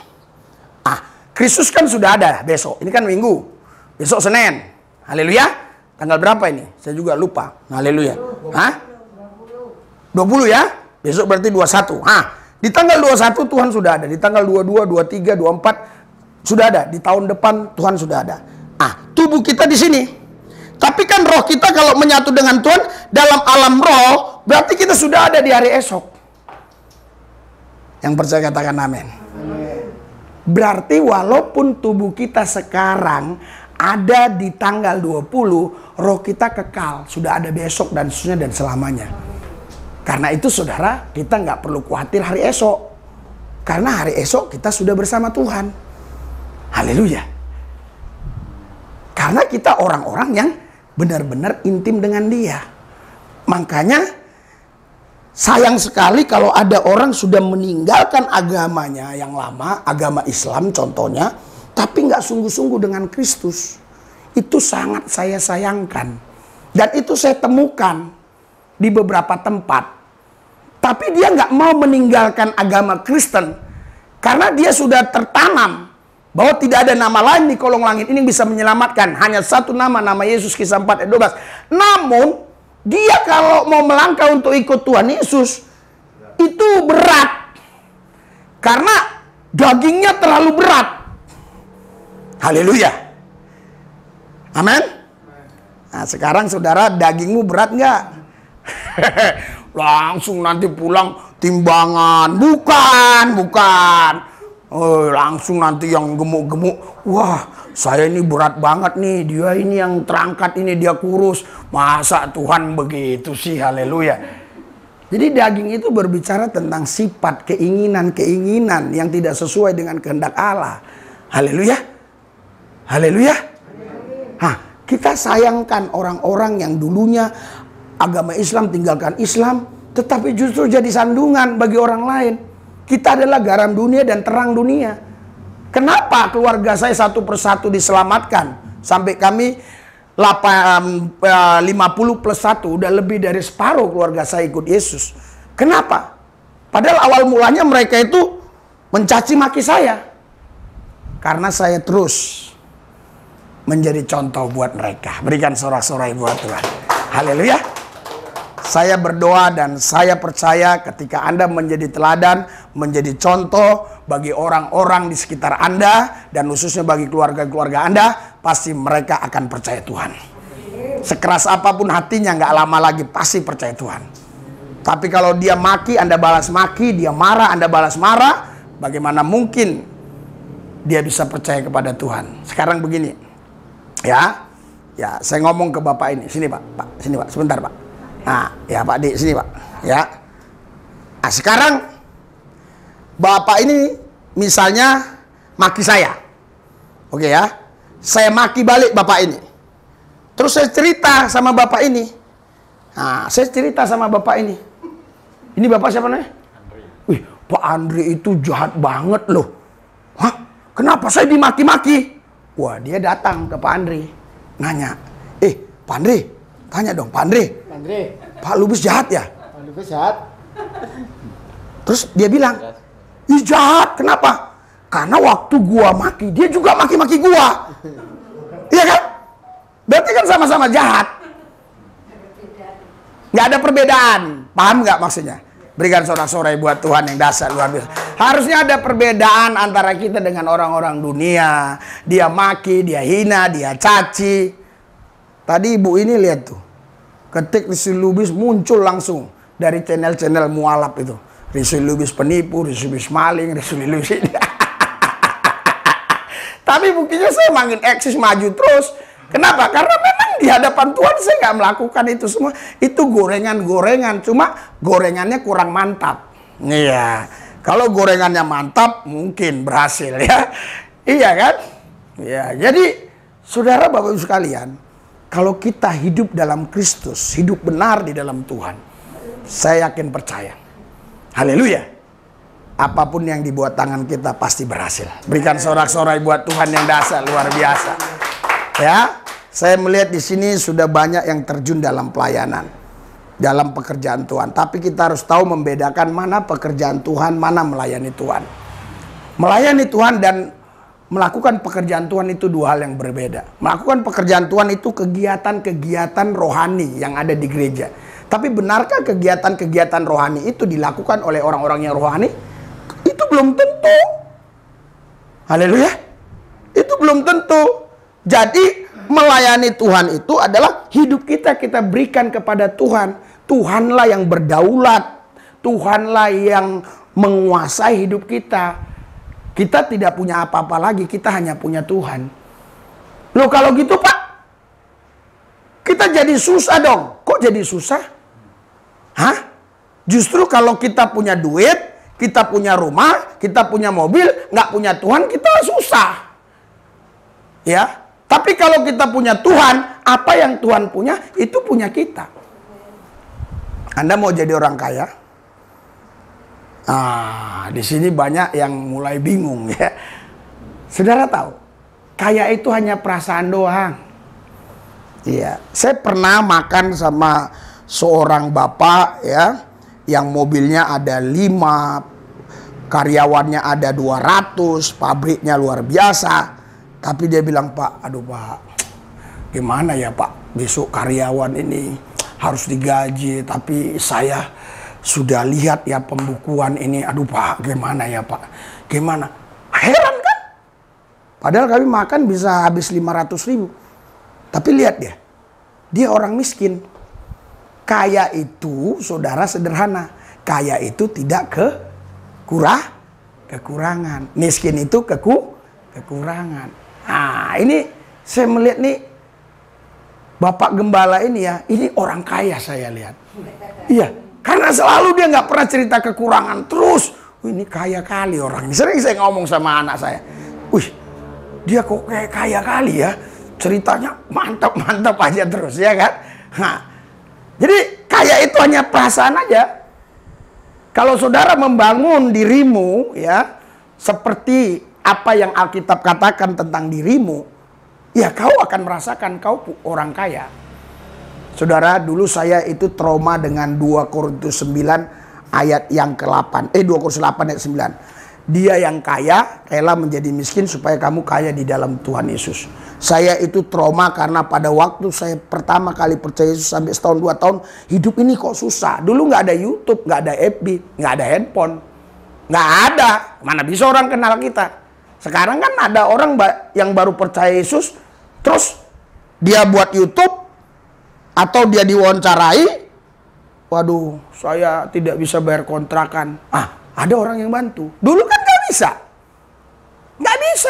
Kristus kan sudah ada besok. Ini kan Minggu. Besok Senin. Haleluya. Tanggal berapa ini? Saya juga lupa. Haleluya. 20 ya? Besok berarti 21. Di tanggal 21 Tuhan sudah ada. Di tanggal 22, 23, 24 sudah ada. Di tahun depan Tuhan sudah ada. Tubuh kita di sini. Tapi kan roh kita kalau menyatu dengan Tuhan dalam alam roh, berarti kita sudah ada di hari esok. Yang percaya katakan amin. Berarti walaupun tubuh kita sekarang ada di tanggal 20, roh kita kekal. Sudah ada besok dan seterusnya dan selamanya. Karena itu saudara, kita nggak perlu khawatir hari esok. Karena hari esok kita sudah bersama Tuhan. Haleluya. Karena kita orang-orang yang benar-benar intim dengan Dia. Makanya sayang sekali kalau ada orang sudah meninggalkan agamanya yang lama, agama Islam contohnya, tapi nggak sungguh-sungguh dengan Kristus. Itu sangat saya sayangkan. Dan itu saya temukan di beberapa tempat. Tapi dia nggak mau meninggalkan agama Kristen. Karena dia sudah tertanam bahwa tidak ada nama lain di kolong langit ini yang bisa menyelamatkan. Hanya satu nama, nama Yesus, Kisah 4 ayat 12. Namun, dia kalau mau melangkah untuk ikut Tuhan Yesus, itu berat. Karena dagingnya terlalu berat. Haleluya. Amin. Nah, sekarang saudara, dagingmu berat nggak? Langsung nanti pulang timbangan. Bukan. Langsung nanti yang gemuk-gemuk. Wah, saya ini berat banget nih. Dia ini yang terangkat ini, dia kurus. Masa Tuhan begitu sih, haleluya. Jadi daging itu berbicara tentang sifat, keinginan-keinginan yang tidak sesuai dengan kehendak Allah. Haleluya. Haleluya. Kita sayangkan orang-orang yang dulunya agama Islam tinggalkan Islam, tetapi justru jadi sandungan bagi orang lain. Kita adalah garam dunia dan terang dunia. Kenapa keluarga saya satu persatu diselamatkan? Sampai kami 50 plus 1, udah lebih dari separuh keluarga saya ikut Yesus. Kenapa? Padahal awal mulanya mereka itu mencaci maki saya. Karena saya terus menjadi contoh buat mereka. Berikan sorak-sorai buat Tuhan. Haleluya. Saya berdoa dan saya percaya ketika Anda menjadi teladan, menjadi contoh bagi orang-orang di sekitar Anda, dan khususnya bagi keluarga-keluarga Anda, pasti mereka akan percaya Tuhan. Sekeras apapun hatinya, nggak lama lagi pasti percaya Tuhan. Tapi kalau dia maki, Anda balas maki, dia marah, Anda balas marah, bagaimana mungkin dia bisa percaya kepada Tuhan? Sekarang begini, ya, saya ngomong ke Bapak ini, sini Pak, sini Pak, sebentar Pak. Nah, ya Pak Dik, sini Pak. Ya. Nah, sekarang Bapak ini misalnya maki saya. Oke ya. Saya maki balik Bapak ini. Terus saya cerita sama Bapak ini. Nah, saya cerita sama Bapak ini. Ini Bapak siapa namanya? Wih, Pak Andri itu jahat banget loh. Hah? Kenapa saya dimaki-maki? Wah, dia datang ke Pak Andri. Nanya. Pak Andri, tanya dong, Pak Andri. Pak Lubis jahat ya? Pak Lubis jahat. Terus dia bilang, ih jahat, kenapa? Karena waktu gua maki, dia juga maki-maki gua. Iya kan? Berarti kan sama-sama jahat. Nggak ada perbedaan. Paham nggak maksudnya? Berikan sorak-sorai buat Tuhan yang dasar luar biasa. Harusnya ada perbedaan antara kita dengan orang-orang dunia. Dia maki, dia hina, dia caci. Tadi ibu ini lihat tuh. ketik Rizky Lubis muncul langsung dari channel-channel mualaf itu. Rizky Lubis penipu, Rizky Lubis maling, Rizky Lubis ini. Tapi buktinya saya makin eksis maju terus. Kenapa? Karena memang di hadapan Tuhan saya nggak melakukan itu semua. Itu gorengan-gorengan, cuma gorengannya kurang mantap. Iya, kalau gorengannya mantap mungkin berhasil ya. Iya kan? Ya, jadi saudara Bapak Ibu sekalian, kalau kita hidup dalam Kristus, hidup benar di dalam Tuhan, saya yakin percaya. Haleluya. Apapun yang dibuat tangan kita pasti berhasil. Berikan sorak-sorai buat Tuhan yang dahsyat luar biasa. Ya, saya melihat di sini sudah banyak yang terjun dalam pelayanan, dalam pekerjaan Tuhan. Tapi kita harus tahu membedakan mana pekerjaan Tuhan, mana melayani Tuhan. Melayani Tuhan dan melakukan pekerjaan Tuhan itu dua hal yang berbeda. Melakukan pekerjaan Tuhan itu kegiatan-kegiatan rohani yang ada di gereja. Tapi benarkah kegiatan-kegiatan rohani itu dilakukan oleh orang-orang yang rohani? Itu belum tentu. Haleluya. Itu belum tentu. Jadi melayani Tuhan itu adalah hidup kita berikan kepada Tuhan. Tuhanlah yang berdaulat. Tuhanlah yang menguasai hidup kita. Kita tidak punya apa-apa lagi, kita hanya punya Tuhan. Loh kalau gitu Pak, kita jadi susah dong. Kok jadi susah? Hah? Justru kalau kita punya duit, kita punya rumah, kita punya mobil, nggak punya Tuhan, kita susah. Ya, tapi kalau kita punya Tuhan, apa yang Tuhan punya, itu punya kita. Anda mau jadi orang kaya? Di sini banyak yang mulai bingung ya. Saudara tahu, kaya itu hanya perasaan doang. Iya, saya pernah makan sama seorang bapak ya, yang mobilnya ada 5, karyawannya ada 200, pabriknya luar biasa. Tapi dia bilang, Pak, aduh Pak, gimana ya Pak, besok karyawan ini harus digaji, tapi saya sudah lihat ya pembukuan ini, aduh Pak, gimana ya Pak, gimana? Heran kan? Padahal kami makan bisa habis 500.000. Tapi lihat dia orang miskin. Kaya itu, saudara, sederhana. Kaya itu tidak kekurangan. Miskin itu kekurangan. Nah, ini saya melihat nih, Bapak Gembala ini ya, ini orang kaya saya lihat. Iya, karena selalu dia nggak pernah cerita kekurangan. Terus, ini kaya kali orang ini. Sering saya ngomong sama anak saya. Wih, dia kok kayak kaya kali ya. Ceritanya mantap-mantap aja terus ya kan. Nah, jadi kaya itu hanya perasaan aja. Kalau saudara membangun dirimu ya seperti apa yang Alkitab katakan tentang dirimu, ya kau akan merasakan kau orang kaya. Saudara, dulu saya itu trauma dengan 2 Korintus 9 ayat yang ke-8. 2 Korintus 8 ayat 9. Dia yang kaya rela menjadi miskin supaya kamu kaya di dalam Tuhan Yesus. Saya itu trauma karena pada waktu saya pertama kali percaya Yesus sampai setahun 2 tahun, hidup ini kok susah. Dulu nggak ada YouTube, nggak ada FB, nggak ada handphone, nggak ada. Mana bisa orang kenal kita? Sekarang kan ada orang yang baru percaya Yesus, terus dia buat YouTube atau dia diwawancarai, waduh, saya tidak bisa bayar kontrakan. Ada orang yang bantu. Dulu kan nggak bisa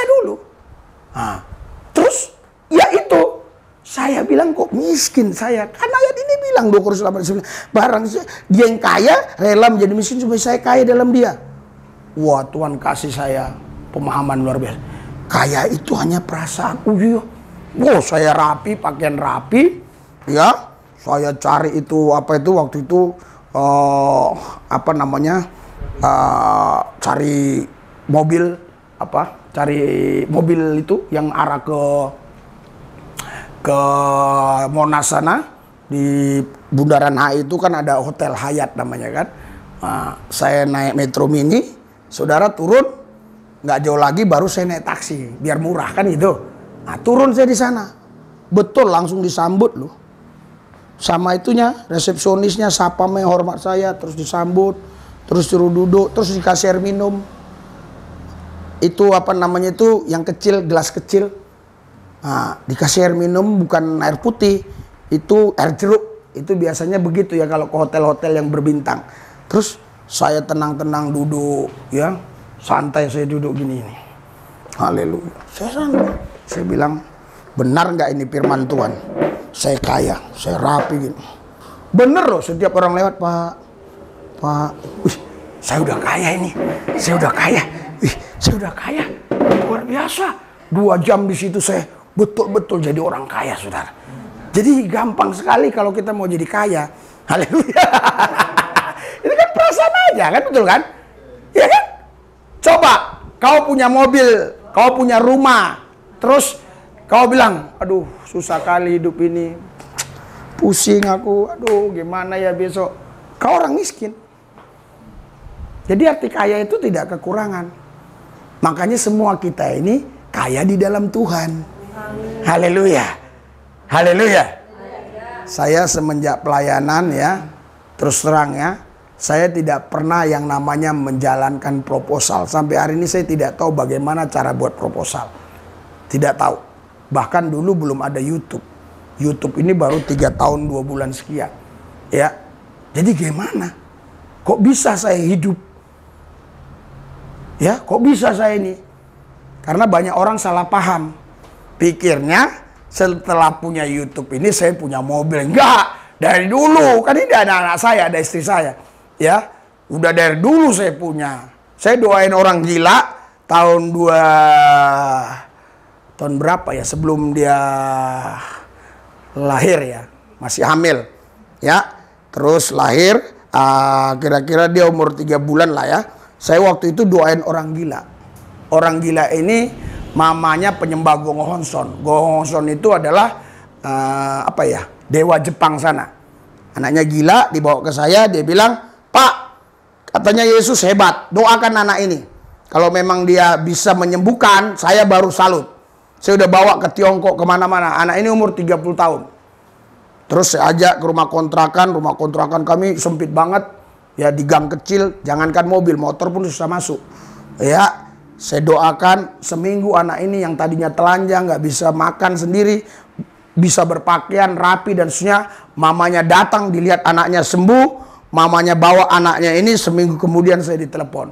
dulu. Terus ya itu, saya bilang kok miskin saya. Karena ayat ini bilang 2 Korintus 8, barang dia yang kaya rela menjadi miskin supaya saya kaya dalam dia. Wah, Tuhan kasih saya pemahaman luar biasa. Kaya itu hanya perasaan. Saya rapi, pakaian rapi, ya. Saya cari itu waktu itu cari mobil cari mobil itu yang arah ke Monas sana, di Bundaran HI itu kan ada Hotel Hyatt namanya kan. Saya naik Metro Mini, saudara turun, nggak jauh lagi baru saya naik taksi biar murah kan itu. Turun saya di sana, betul langsung disambut loh. Sama itunya, resepsionisnya sapa menghormat saya, terus disambut, terus suruh duduk, terus dikasih air minum. Itu yang kecil, gelas kecil. Dikasih air minum bukan air putih, itu air jeruk. Itu biasanya begitu ya kalau ke hotel-hotel yang berbintang. Terus saya tenang-tenang duduk ya. Santai saya duduk gini nih. Haleluya. Saya santai. Saya bilang, benar nggak ini firman Tuhan? Saya kaya, saya rapi gini. Bener loh, setiap orang lewat, Pak, wih, saya udah kaya ini. Saya udah kaya. Wih, saya udah kaya. Luar biasa. 2 jam di situ saya betul-betul jadi orang kaya, saudara. Jadi gampang sekali kalau kita mau jadi kaya. Haleluya. Ini kan perasaan aja kan, betul kan? Iya kan? Coba kau punya mobil, kau punya rumah, terus kau bilang, aduh susah kali hidup ini, pusing aku, aduh gimana ya besok. Kau orang miskin. Jadi arti kaya itu tidak kekurangan. Makanya semua kita ini kaya di dalam Tuhan. Haleluya. Haleluya. Saya semenjak pelayanan ya, terus terang ya, saya tidak pernah yang namanya menjalankan proposal. Sampai hari ini saya tidak tahu bagaimana cara buat proposal. Tidak tahu. Bahkan dulu belum ada YouTube. YouTube ini baru 3 tahun 2 bulan sekian. Ya. Jadi gimana? Kok bisa saya hidup? Ya, kok bisa saya ini? Karena banyak orang salah paham. Pikirnya setelah punya YouTube ini saya punya mobil. Enggak, dari dulu. Kan ini ada anak saya, ada istri saya. Ya, udah dari dulu saya punya. Saya doain orang gila tahun berapa ya, sebelum dia lahir ya, masih hamil. Ya, terus lahir kira-kira dia umur 3 bulan lah ya. Saya waktu itu doain orang gila. Orang gila ini mamanya penyembah Gong Hongson. Gong Hongson itu adalah dewa Jepang sana. Anaknya gila, dibawa ke saya, dia bilang, Pak, katanya Yesus hebat, doakan anak ini. Kalau memang dia bisa menyembuhkan, saya baru salut. Saya udah bawa ke Tiongkok kemana-mana. Anak ini umur 30 tahun. Terus saya ajak ke rumah kontrakan kami sempit banget. Ya di gang kecil, jangankan mobil, motor pun susah masuk. Ya. Saya doakan seminggu anak ini yang tadinya telanjang, nggak bisa makan sendiri, bisa berpakaian rapi dan seterusnya. Mamanya datang, dilihat anaknya sembuh, mamanya bawa anaknya ini. Seminggu kemudian saya ditelepon,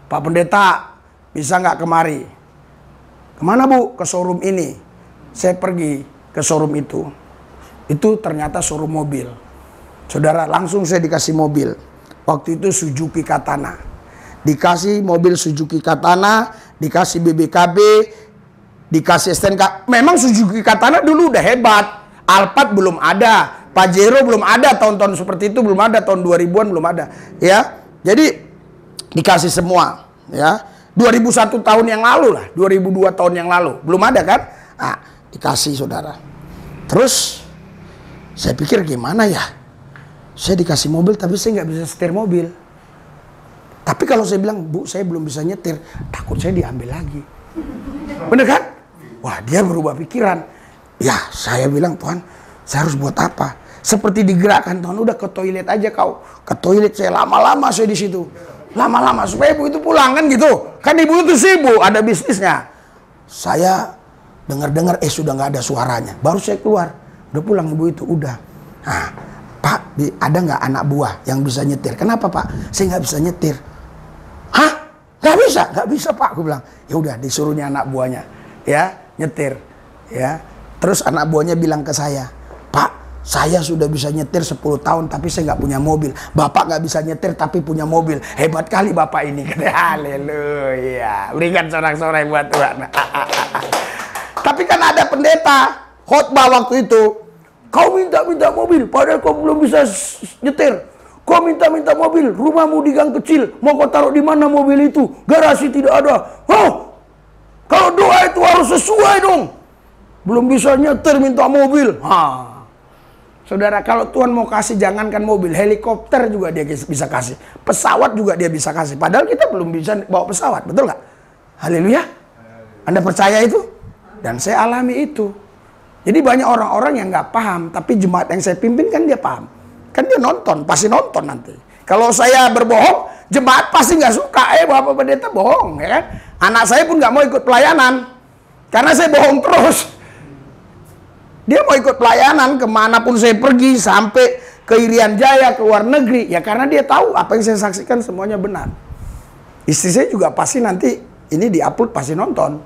Pak Pendeta, bisa nggak kemari? Kemana Bu? Ke showroom ini. Saya pergi ke showroom itu. Itu ternyata showroom mobil. Saudara, langsung saya dikasih mobil. Waktu itu Suzuki Katana. Dikasih mobil Suzuki Katana, dikasih BBKB, dikasih STNK. Memang Suzuki Katana dulu udah hebat. Alphard belum ada, Pajero belum ada, tahun-tahun seperti itu belum ada, tahun 2000-an belum ada. Ya, jadi dikasih semua. Ya, 2001 tahun yang lalu lah, 2002 tahun yang lalu belum ada kan? Nah, dikasih saudara. Terus saya pikir gimana ya? Saya dikasih mobil tapi saya nggak bisa setir mobil. Tapi kalau saya bilang, Bu, saya belum bisa nyetir, takut saya diambil lagi. Bener kan? Wah, dia berubah pikiran. Ya, saya bilang, Tuhan, saya harus buat apa? Seperti digerakkan, Tuhan, udah ke toilet aja kau. Ke toilet saya lama-lama saya di situ. Lama-lama supaya ibu itu pulang kan gitu. Kan ibu itu sibuk, ada bisnisnya. Saya dengar-dengar, sudah nggak ada suaranya. Baru saya keluar. Udah pulang ibu itu, udah. Nah, Pak, ada nggak anak buah yang bisa nyetir? Kenapa Pak? Saya nggak bisa nyetir. Hah? Nggak bisa Pak. Aku bilang, ya udah disuruhnya anak buahnya, ya nyetir, ya. Terus anak buahnya bilang ke saya, Pak, saya sudah bisa nyetir 10 tahun tapi saya nggak punya mobil. Bapak nggak bisa nyetir tapi punya mobil. Hebat kali Bapak ini. Haleluya. Berikan sorak-sorai buat Tuhan. Tapi kan ada pendeta khotbah waktu itu. Kau minta-minta mobil padahal kau belum bisa nyetir. Kau minta-minta mobil, rumahmu di gang kecil, mau kau taruh di mana mobil itu? Garasi tidak ada. Oh, kalau doa itu harus sesuai dong. Belum bisa nyetir minta mobil. Saudara, kalau Tuhan mau kasih jangankan mobil, helikopter juga dia bisa kasih. Pesawat juga dia bisa kasih. Padahal kita belum bisa bawa pesawat, betul nggak? Haleluya. Anda percaya itu? Dan saya alami itu. Jadi banyak orang-orang yang nggak paham, tapi jemaat yang saya pimpin kan dia paham. Kan dia nonton, pasti nonton nanti. Kalau saya berbohong, jemaat pasti nggak suka. Bapak pendeta bohong, ya kan? Anak saya pun nggak mau ikut pelayanan, karena saya bohong terus. Dia mau ikut pelayanan kemanapun saya pergi, sampai ke Irian Jaya, ke luar negeri. Ya karena dia tahu apa yang saya saksikan semuanya benar. Istri saya juga pasti nanti ini diupload, pasti nonton.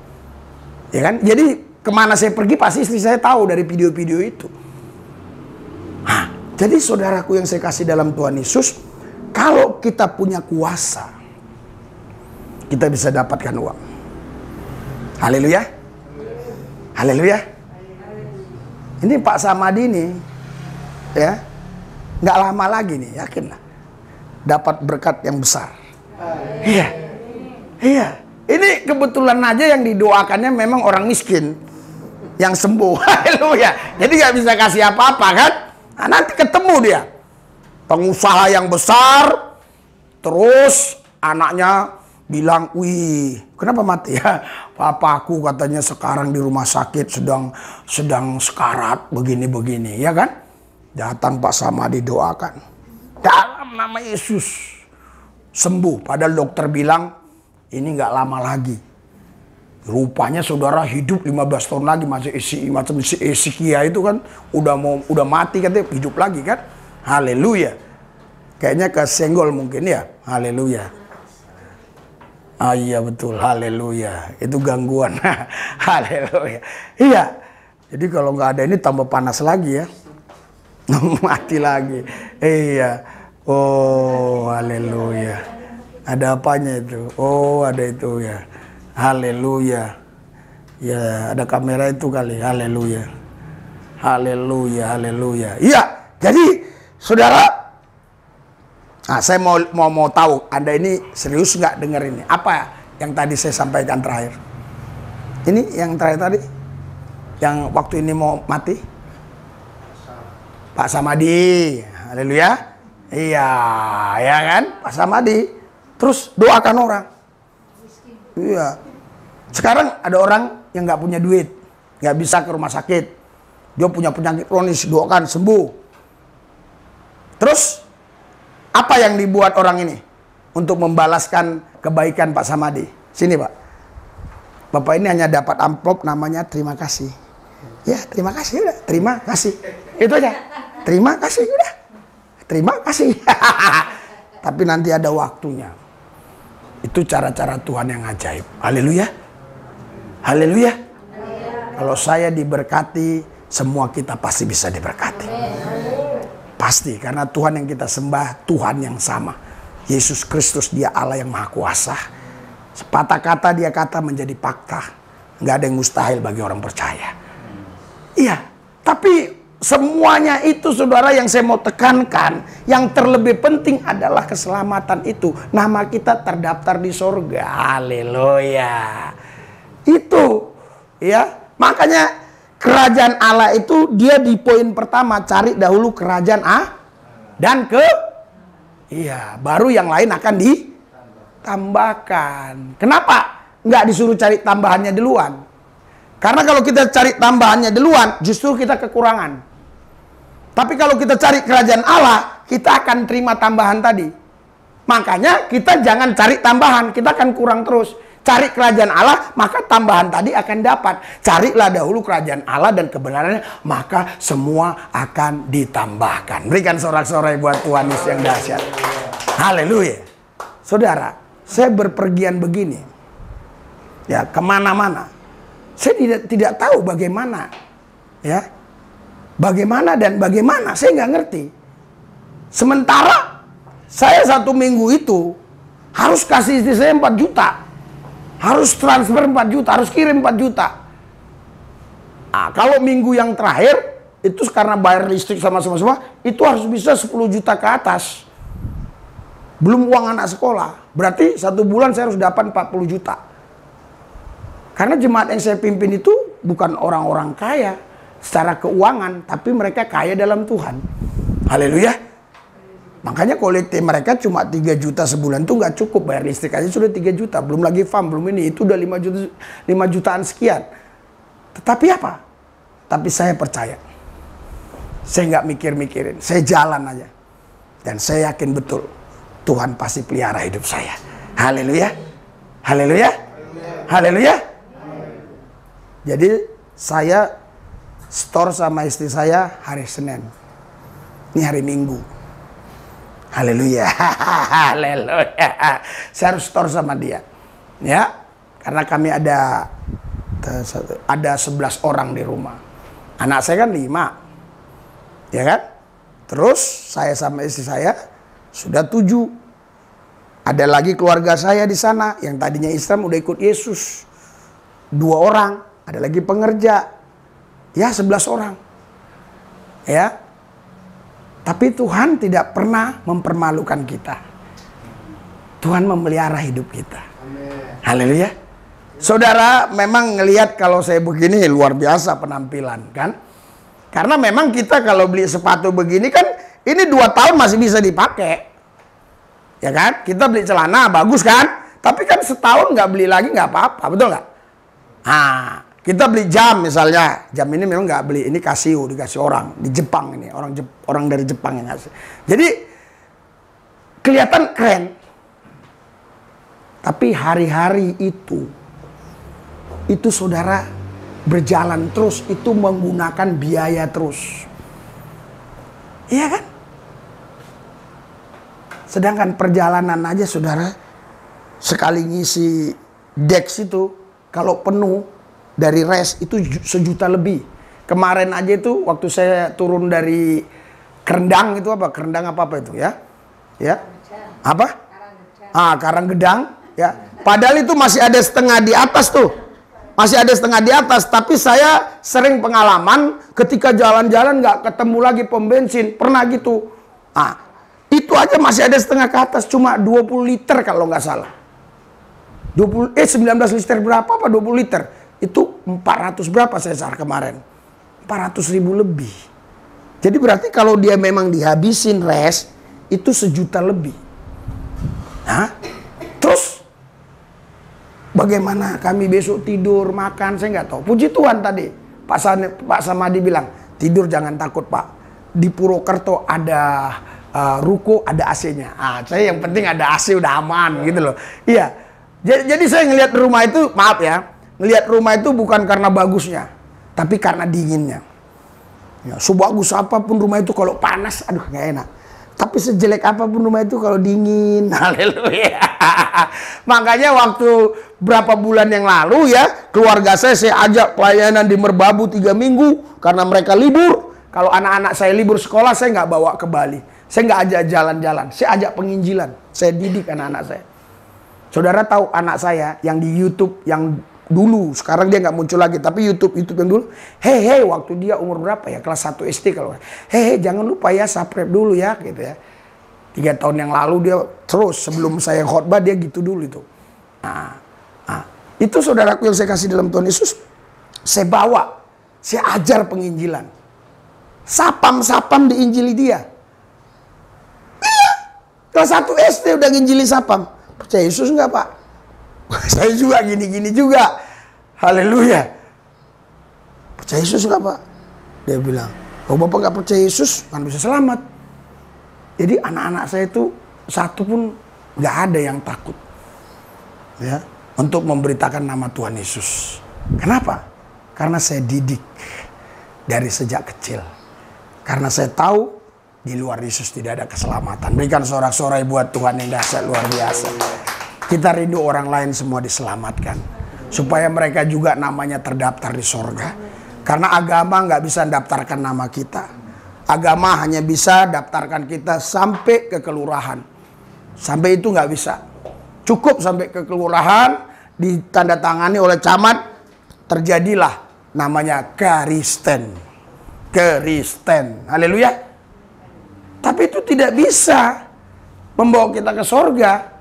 Ya kan? Jadi kemana saya pergi pasti istri saya tahu dari video-video itu. Nah, jadi saudaraku yang saya kasih dalam Tuhan Yesus, kalau kita punya kuasa, kita bisa dapatkan uang. Haleluya. Haleluya. Ini Pak Samadi nih, ya, nggak lama lagi nih, yakinlah, dapat berkat yang besar. Iya, iya. Ini kebetulan aja yang didoakannya memang orang miskin yang sembuh. Haleluya. Jadi nggak bisa kasih apa-apa kan? Nah, nanti ketemu dia, pengusaha yang besar, terus anaknya bilang, wih, kenapa mati ya? Papaku katanya sekarang di rumah sakit sedang sekarat begini-begini, ya kan? Datang Pak Samadi doakan. Dalam nama Yesus sembuh. Padahal dokter bilang ini nggak lama lagi. Rupanya saudara hidup 15 tahun lagi, macam si Ezekia itu kan udah mati katanya, hidup lagi kan? Haleluya. Kayaknya kesenggol mungkin ya. Haleluya. Ah iya betul, haleluya. Itu gangguan. Haleluya. Iya. Jadi kalau nggak ada ini tambah panas lagi ya. Mati lagi. Iya. Oh, haleluya. Ada apanya itu? Oh, ada itu ya. Haleluya. Ya, ada kamera itu kali. Haleluya. Haleluya, haleluya. Iya. Jadi, saudara, nah, saya mau tahu Anda ini serius nggak dengar ini? Apa yang tadi saya sampaikan terakhir? Ini yang terakhir tadi, yang waktu ini mau mati, Pak Samadi, haleluya, iya, ya kan, Pak Samadi. Terus doakan orang, iya. Sekarang ada orang yang nggak punya duit, nggak bisa ke rumah sakit, dia punya penyakit kronis, doakan sembuh. Terus apa yang dibuat orang ini untuk membalaskan kebaikan Pak Samadi? Sini Pak. Bapak ini hanya dapat amplop namanya terima kasih. Ya terima kasih udah. Terima kasih. Itu aja. Terima kasih udah. Terima kasih. Tapi nanti ada waktunya. Itu cara-cara Tuhan yang ajaib. Haleluya. Haleluya. Kalau saya diberkati, semua kita pasti bisa diberkati. Pasti, karena Tuhan yang kita sembah, Tuhan yang sama. Yesus Kristus, dia Allah yang Maha Kuasa. Sepatah kata dia kata menjadi fakta. Nggak ada yang mustahil bagi orang percaya. Iya, tapi semuanya itu saudara yang saya mau tekankan, yang terlebih penting adalah keselamatan itu. Nama kita terdaftar di sorga. Haleluya. Itu, ya, makanya kerajaan Allah itu dia di poin pertama, cari dahulu kerajaan dan iya, baru yang lain akan ditambahkan. Kenapa nggak disuruh cari tambahannya duluan? Karena kalau kita cari tambahannya duluan, justru kita kekurangan. Tapi kalau kita cari kerajaan Allah, kita akan terima tambahan tadi. Makanya kita jangan cari tambahan, kita akan kurang terus. Cari kerajaan Allah, maka tambahan tadi akan dapat. Carilah dahulu kerajaan Allah dan kebenarannya, maka semua akan ditambahkan. Berikan sorak-sorai buat Tuhan Yesus yang dahsyat. Haleluya. Saudara, saya berpergian begini, ya, kemana-mana. Saya tidak tahu bagaimana, ya, bagaimana dan bagaimana, saya nggak ngerti. Sementara saya 1 minggu itu harus kasih istri saya 4 juta. Harus transfer 4 juta, harus kirim 4 juta. Nah, kalau minggu yang terakhir, itu karena bayar listrik sama semua, itu harus bisa 10 juta ke atas. Belum uang anak sekolah. Berarti 1 bulan saya harus dapat 40 juta. Karena jemaat yang saya pimpin itu bukan orang-orang kaya secara keuangan, tapi mereka kaya dalam Tuhan. Haleluya. Makanya kolektif mereka cuma 3 juta sebulan tuh nggak cukup, bayar listrik aja sudah 3 juta, belum lagi farm, belum ini, itu udah 5 jutaan sekian. Tetapi apa? Tapi saya percaya, saya nggak mikir-mikirin, saya jalan aja, dan saya yakin betul Tuhan pasti pelihara hidup saya. Haleluya, haleluya, haleluya. Jadi saya store sama istri saya hari Senin. Ini hari Minggu. Haleluya. Haleluya. Saya harus store sama dia. Ya. Karena kami ada 11 orang di rumah. Anak saya kan 5. Ya kan? Terus saya sama istri saya sudah 7. Ada lagi keluarga saya di sana yang tadinya Islam udah ikut Yesus. 2 orang. Ada lagi pengerja. Ya 11 orang. Ya. Tapi Tuhan tidak pernah mempermalukan kita. Tuhan memelihara hidup kita. Haleluya. Saudara memang ngelihat kalau saya begini luar biasa penampilan kan. Karena memang kita kalau beli sepatu begini kan ini 2 tahun masih bisa dipakai. Ya kan? Kita beli celana bagus kan? Tapi kan setahun nggak beli lagi nggak apa-apa, betul nggak? Nah, kita beli jam misalnya. Jam ini memang nggak beli, ini Casio dikasih orang di Jepang ini, orang dari Jepang yang ngasih. Jadi kelihatan keren. Tapi hari-hari itu saudara berjalan terus, itu menggunakan biaya terus. Iya kan? Sedangkan perjalanan aja saudara, sekali ngisi Dex itu, kalau penuh dari rest itu 1 juta lebih. Kemarin aja itu waktu saya turun dari Kerendang itu apa? Kerendang apa itu ya? Ya? Apa? Karanggedang ya. Padahal itu masih ada setengah di atas tuh. Masih ada setengah di atas, tapi saya sering pengalaman ketika jalan-jalan nggak ketemu lagi pom bensin, pernah gitu. Itu aja masih ada setengah ke atas, cuma 20 liter kalau nggak salah. 19 liter berapa apa 20 liter? Itu 400 berapa sesar kemarin? 400.000 lebih. Jadi berarti kalau dia memang dihabisin res, itu 1 juta lebih. Terus bagaimana kami besok tidur, makan, saya nggak tahu. Puji Tuhan tadi, Pak Samadi bilang, tidur jangan takut Pak. Di Purwokerto ada ruko, ada AC-nya. Saya yang penting ada AC udah aman gitu loh. Iya. Jadi saya ngelihat rumah itu, maaf ya, ngelihat rumah itu bukan karena bagusnya, tapi karena dinginnya. Ya, sebagus apapun rumah itu kalau panas, aduh nggak enak. Tapi sejelek apapun rumah itu kalau dingin, haleluya. Makanya waktu berapa bulan yang lalu ya, keluarga saya ajak pelayanan di Merbabu 3 minggu karena mereka libur. Kalau anak-anak saya libur sekolah, saya nggak bawa ke Bali. Saya nggak ajak jalan-jalan, saya ajak penginjilan. Saya didik anak-anak saya. Saudara tahu anak saya yang di YouTube yang dulu, sekarang dia nggak muncul lagi, tapi YouTube yang dulu, hei waktu dia umur berapa ya, kelas 1 SD kalau, hei jangan lupa ya subscribe dulu ya gitu ya. 3 tahun yang lalu dia terus sebelum saya khotbah dia gitu dulu itu. Itu saudaraku yang saya kasih dalam Tuhan Yesus, saya bawa, saya ajar penginjilan, sapam diinjili dia. Iya, kelas 1 SD udah nginjili sapam. Percaya Yesus nggak Pak? Saya juga gini-gini juga. Haleluya. Percaya Yesus nggak Pak? Dia bilang, kalau Bapak nggak percaya Yesus, kan bisa selamat. Jadi anak-anak saya itu satu pun nggak ada yang takut, ya, untuk memberitakan nama Tuhan Yesus. Kenapa? Karena saya didik dari sejak kecil. Karena saya tahu di luar Yesus tidak ada keselamatan. Berikan sorak-sorai buat Tuhan yang dahsyat luar biasa. Kita rindu orang lain semua diselamatkan. Supaya mereka juga namanya terdaftar di sorga. Karena agama nggak bisa mendaftarkan nama kita. Agama hanya bisa daftarkan kita sampai ke kelurahan. Sampai itu nggak bisa. Cukup sampai ke kelurahan, ditandatangani oleh camat, terjadilah namanya Kristen. Kristen. Haleluya. Tapi itu tidak bisa membawa kita ke sorga.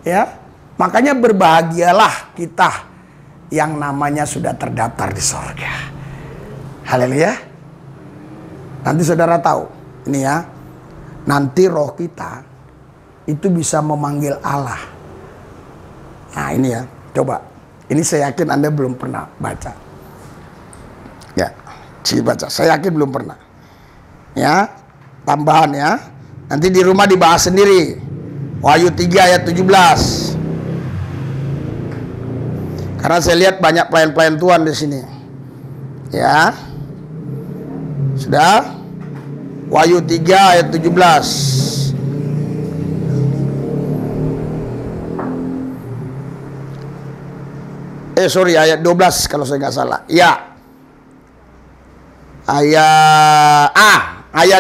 Ya, makanya berbahagialah kita yang namanya sudah terdaftar di sorga. Haleluya. Nanti saudara tahu, ini ya, nanti roh kita itu bisa memanggil Allah. Nah ini ya, coba. Ini saya yakin Anda belum pernah baca. Ya, baca. Saya yakin belum pernah. Ya, tambahan ya. Nanti di rumah dibahas sendiri. Wahyu 3 ayat 17. Karena saya lihat banyak pelayan-pelayan Tuhan di sini. Ya. Sudah? Wahyu 3 ayat 17. Sorry, ayat 12 kalau saya nggak salah. Ya. Ayat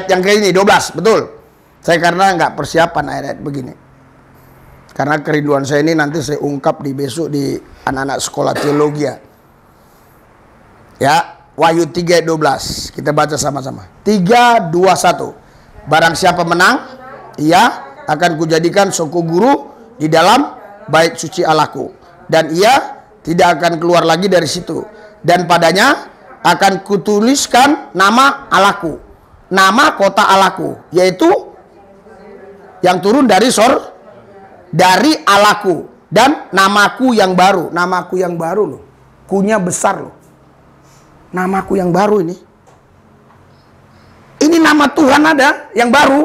yang kayak ini 12, betul. Saya karena nggak persiapan ayat-ayat begini. Karena kerinduan saya ini nanti saya ungkap di besok di anak-anak sekolah teologi ya. Ya, Wahyu 3 ayat 12. Kita baca sama-sama. 3, 2, 1. Barang siapa menang, ia akan kujadikan suku guru di dalam bait suci Allahku. Dan ia tidak akan keluar lagi dari situ. Dan padanya akan kutuliskan nama Allahku, nama kota Allahku, yaitu yang turun dari dari Allahku, dan namaku yang baru. Namaku yang baru loh, kunya besar loh. Namaku yang baru ini nama Tuhan ada yang baru.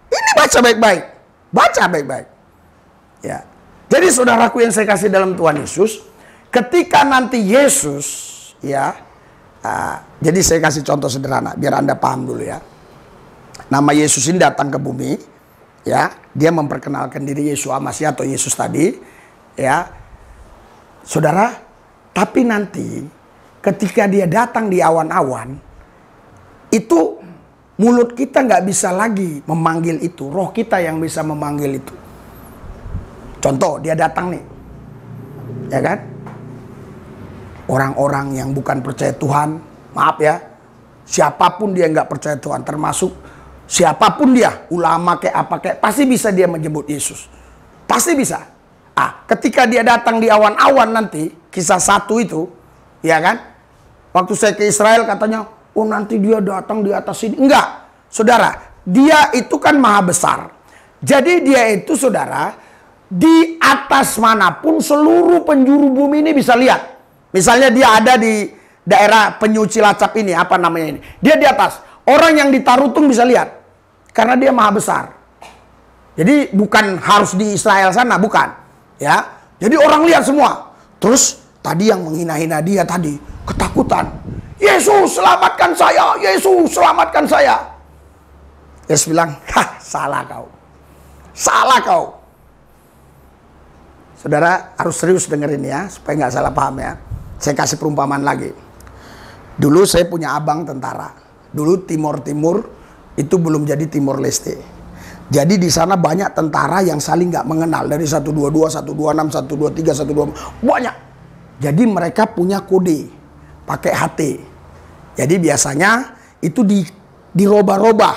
Ini baca baik-baik, baca baik-baik ya. Jadi saudaraku yang saya kasih dalam Tuhan Yesus, ketika nanti Yesus ya, jadi saya kasih contoh sederhana biar Anda paham dulu ya. Nama Yesus ini datang ke bumi ya, dia memperkenalkan diri Yeshua Masih atau Yesus tadi ya. Saudara, tapi nanti ketika dia datang di awan-awan, itu mulut kita nggak bisa lagi memanggil itu, roh kita yang bisa memanggil itu. Contoh, dia datang nih, ya kan? Orang-orang yang bukan percaya Tuhan, maaf ya, siapapun dia nggak percaya Tuhan, termasuk siapapun dia, ulama kayak apa kayak, pasti bisa dia menyebut Yesus, pasti bisa. Ketika dia datang di awan-awan nanti, kisah 1 itu, ya kan? Waktu saya ke Israel katanya, oh nanti dia datang di atas sini. Enggak, saudara, dia itu kan maha besar. Jadi dia itu saudara, di atas manapun seluruh penjuru bumi ini bisa lihat. Misalnya dia ada di daerah Penyu Cilacap ini, apa namanya ini. Dia di atas. Orang yang di Tarutung bisa lihat. Karena dia maha besar. Jadi bukan harus di Israel sana, bukan. Ya, jadi orang lihat semua. Terus tadi yang menghina-hina dia tadi ketakutan. Yesus selamatkan saya, Yesus selamatkan saya. Yesus bilang, salah kau. Salah kau. Saudara harus serius dengerin ya, supaya nggak salah paham ya. Saya kasih perumpamaan lagi. Dulu saya punya abang tentara. Dulu Timur-Timur itu belum jadi Timor Leste. Jadi di sana banyak tentara yang saling nggak mengenal, dari 122, 126, 123, 124, banyak. Jadi mereka punya kode pakai HT. Jadi biasanya itu dirubah-rubah.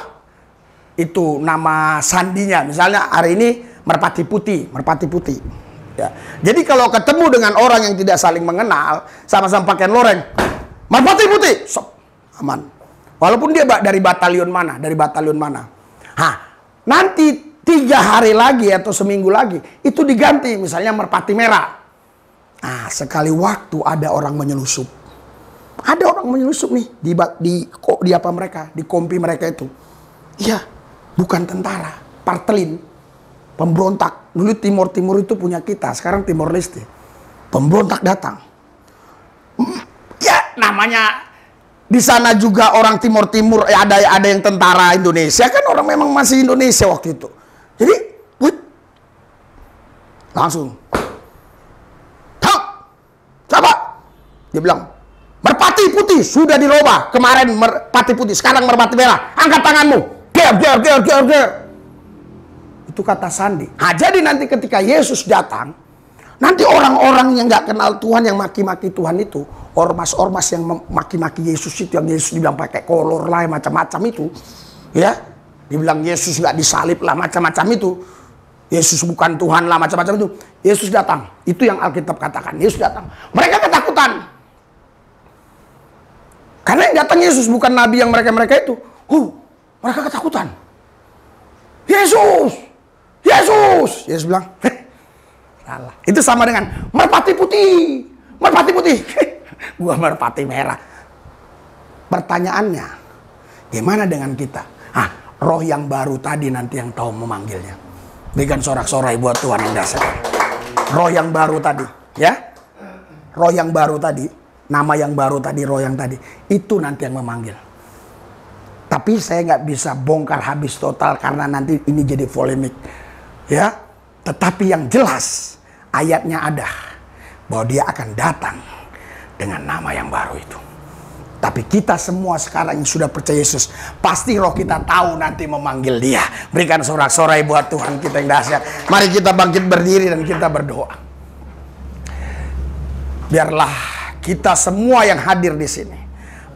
Itu nama sandinya. Misalnya hari ini Merpati Putih, Merpati Putih. Ya. Jadi kalau ketemu dengan orang yang tidak saling mengenal, sama-sama pakai loreng, Merpati Putih, sop, aman. Walaupun dia dari batalion mana, nanti 3 hari lagi atau seminggu lagi itu diganti, misalnya Merpati Merah. Nah, sekali waktu ada orang menyelusup. Ada orang menyelusup nih di apa mereka, di kompi mereka itu. Iya, bukan tentara, partelin, pemberontak. Dulu Timur itu punya kita, sekarang Timor Leste. Pemberontak datang. Ya, namanya di sana juga orang Timur ada yang tentara Indonesia kan, orang memang masih Indonesia waktu itu. Jadi, langsung, siapa? Dia bilang, Merpati Putih sudah dirubah. Kemarin Merpati Putih, sekarang Merpati Merah. Angkat tanganmu. Ger. Itu kata sandi. Nah, jadi nanti ketika Yesus datang, nanti orang-orang yang nggak kenal Tuhan, yang maki-maki Tuhan itu, ormas-ormas yang maki-maki Yesus itu, yang Yesus dibilang pakai kolor lah, macam-macam itu, ya, dibilang Yesus nggak disalib lah, macam-macam itu, Yesus bukan Tuhan lah, macam-macam itu. Yesus datang, itu yang Alkitab katakan. Yesus datang, mereka ketakutan, karena yang datang Yesus bukan nabi yang mereka itu. Mereka ketakutan. Yesus bilang, salah. Itu sama dengan Merpati Putih. Gua Merpati Merah. Pertanyaannya, gimana dengan kita? Roh yang baru tadi nanti yang tahu memanggilnya. Berikan sorak-sorai buat Tuhan yang dasar. Roh yang baru tadi, ya. Roh yang baru tadi, nama yang baru tadi, roh yang tadi, itu nanti yang memanggil. Tapi saya nggak bisa bongkar habis total karena nanti ini jadi polemik. Ya, tetapi yang jelas ayatnya ada bahwa dia akan datang dengan nama yang baru itu. Tapi kita semua sekarang yang sudah percaya Yesus, pasti roh kita tahu nanti memanggil dia. Berikan sorak-sorai buat Tuhan kita yang dahsyat. Mari kita bangkit berdiri dan kita berdoa. Biarlah kita semua yang hadir di sini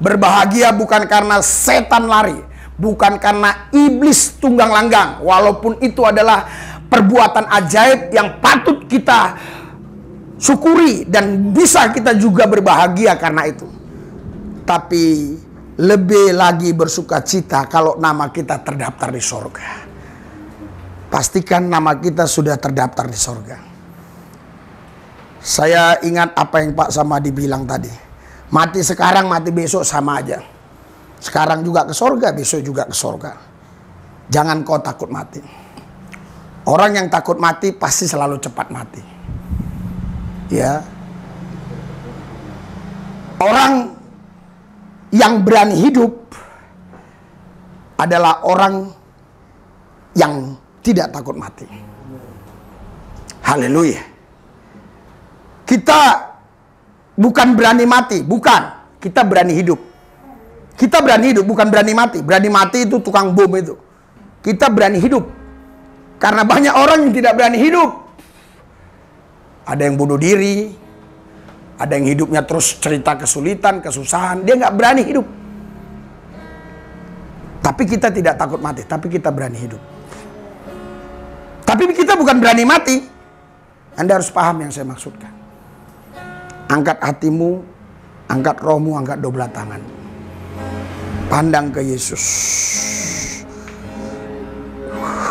berbahagia bukan karena setan lari, bukan karena iblis tunggang langgang, walaupun itu adalah perbuatan ajaib yang patut kita syukuri dan bisa kita juga berbahagia karena itu. Tapi lebih lagi bersuka cita kalau nama kita terdaftar di sorga. Pastikan nama kita sudah terdaftar di sorga. Saya ingat apa yang Pak Samadi bilang tadi. Mati sekarang, mati besok sama aja. Sekarang juga ke sorga, besok juga ke sorga. Jangan kau takut mati. Orang yang takut mati pasti selalu cepat mati. Ya. Orang yang berani hidup adalah orang yang tidak takut mati. Haleluya. Kita bukan berani mati, bukan. Kita berani hidup. Kita berani hidup, bukan berani mati. Berani mati itu tukang bom itu. Kita berani hidup. Karena banyak orang yang tidak berani hidup. Ada yang bunuh diri. Ada yang hidupnya terus cerita kesulitan, kesusahan. Dia nggak berani hidup. Tapi kita tidak takut mati. Tapi kita berani hidup. Tapi kita bukan berani mati. Anda harus paham yang saya maksudkan. Angkat hatimu, angkat rohmu, angkat dua belah tangan. Pandang ke Yesus.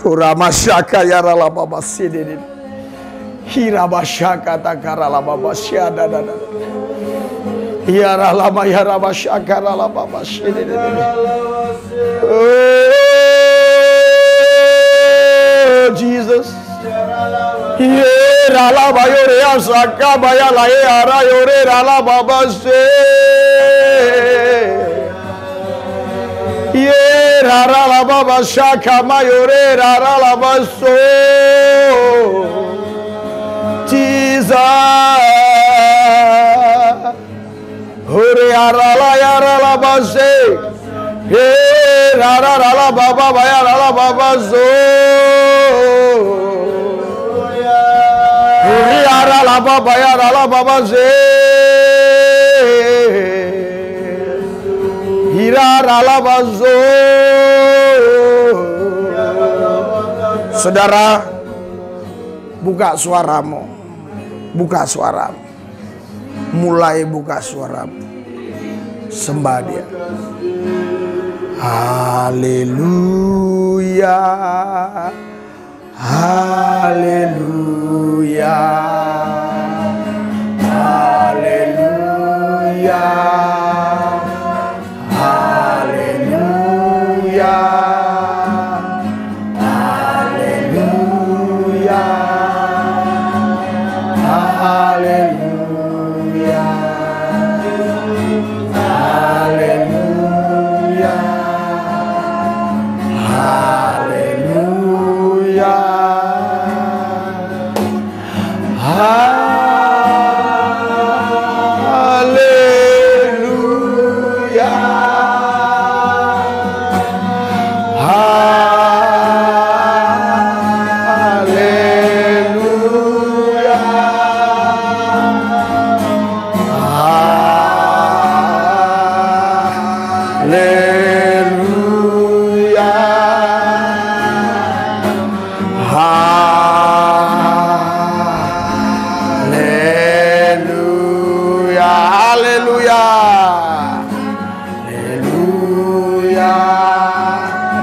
Uramasyaka ya ralababasidin. Hirabasyaka takaralababasyada dada. Ya ralama ya rabasyaka ralababasidin. Oh Jesus. Ye ralaba yore asaka bayala ye ara yore ralababase. Ye ralababashaka mayore ralabaso. Jesus, hore arala yarala base, he arala baba bayarala baba zo, hore arala baba yarala baba ze, hira arala bazo. Saudara, buka suaramu. Buka suaramu. Mulai buka suaramu. Sembah dia. Haleluya. Haleluya. Haleluya. Haleluya.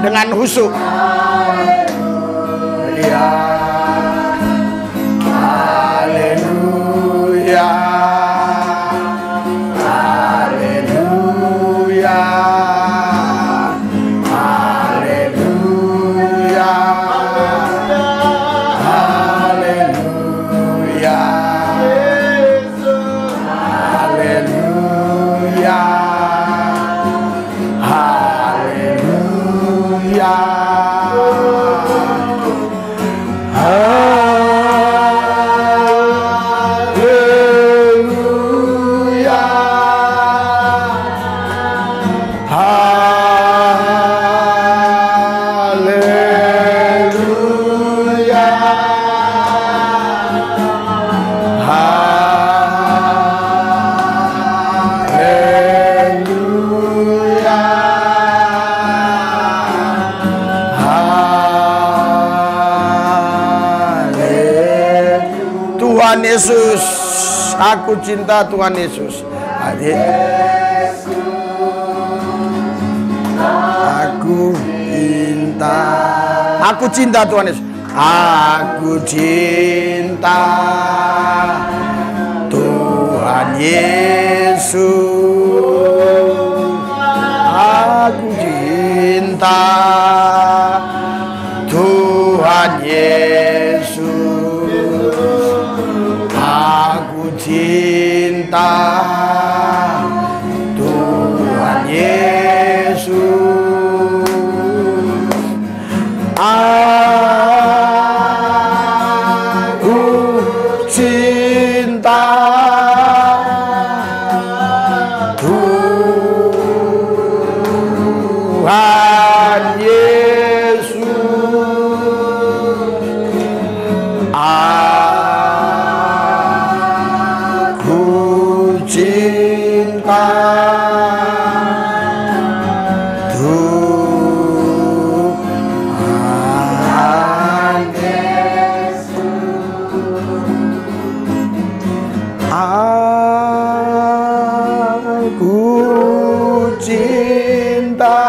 Dengan khusyuk. Haleluya. Haleluya. Haleluya. Haleluya. Haleluya. Haleluya. Haleluya. Tuhan Yesus. Aku cinta Tuhan Yesus. Aku cinta. Aku cinta Tuhan Yesus. Aku cinta Tuhan Yesus. Aku cinta Tuhan Yesus. Aku cinta Tuhan Yesus. Aku cinta Tuhan Yesus. Aku cinta Tuhan Yesus. Aku cinta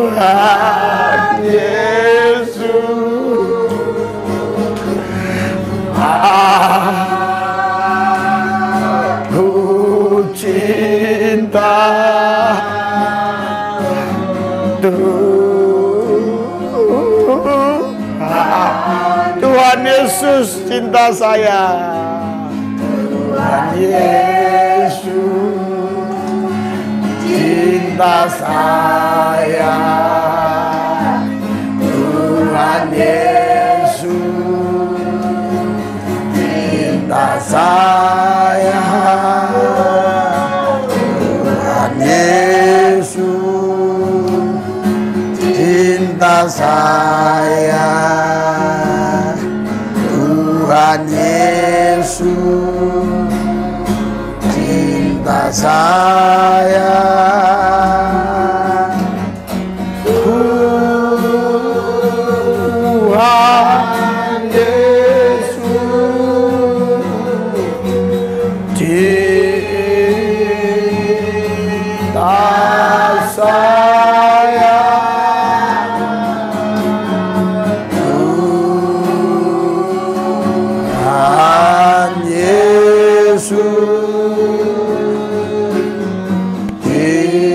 Tuhan Yesus. Aku cinta Tuhan Yesus cinta saya. Tuhan Yesus cinta saya. Tuhan Yesus cinta saya. Tuhan Yesus cinta saya. Tuhan Yesus cinta saya. Tuhan Yesus cinta saya. Tuhan Yesus cinta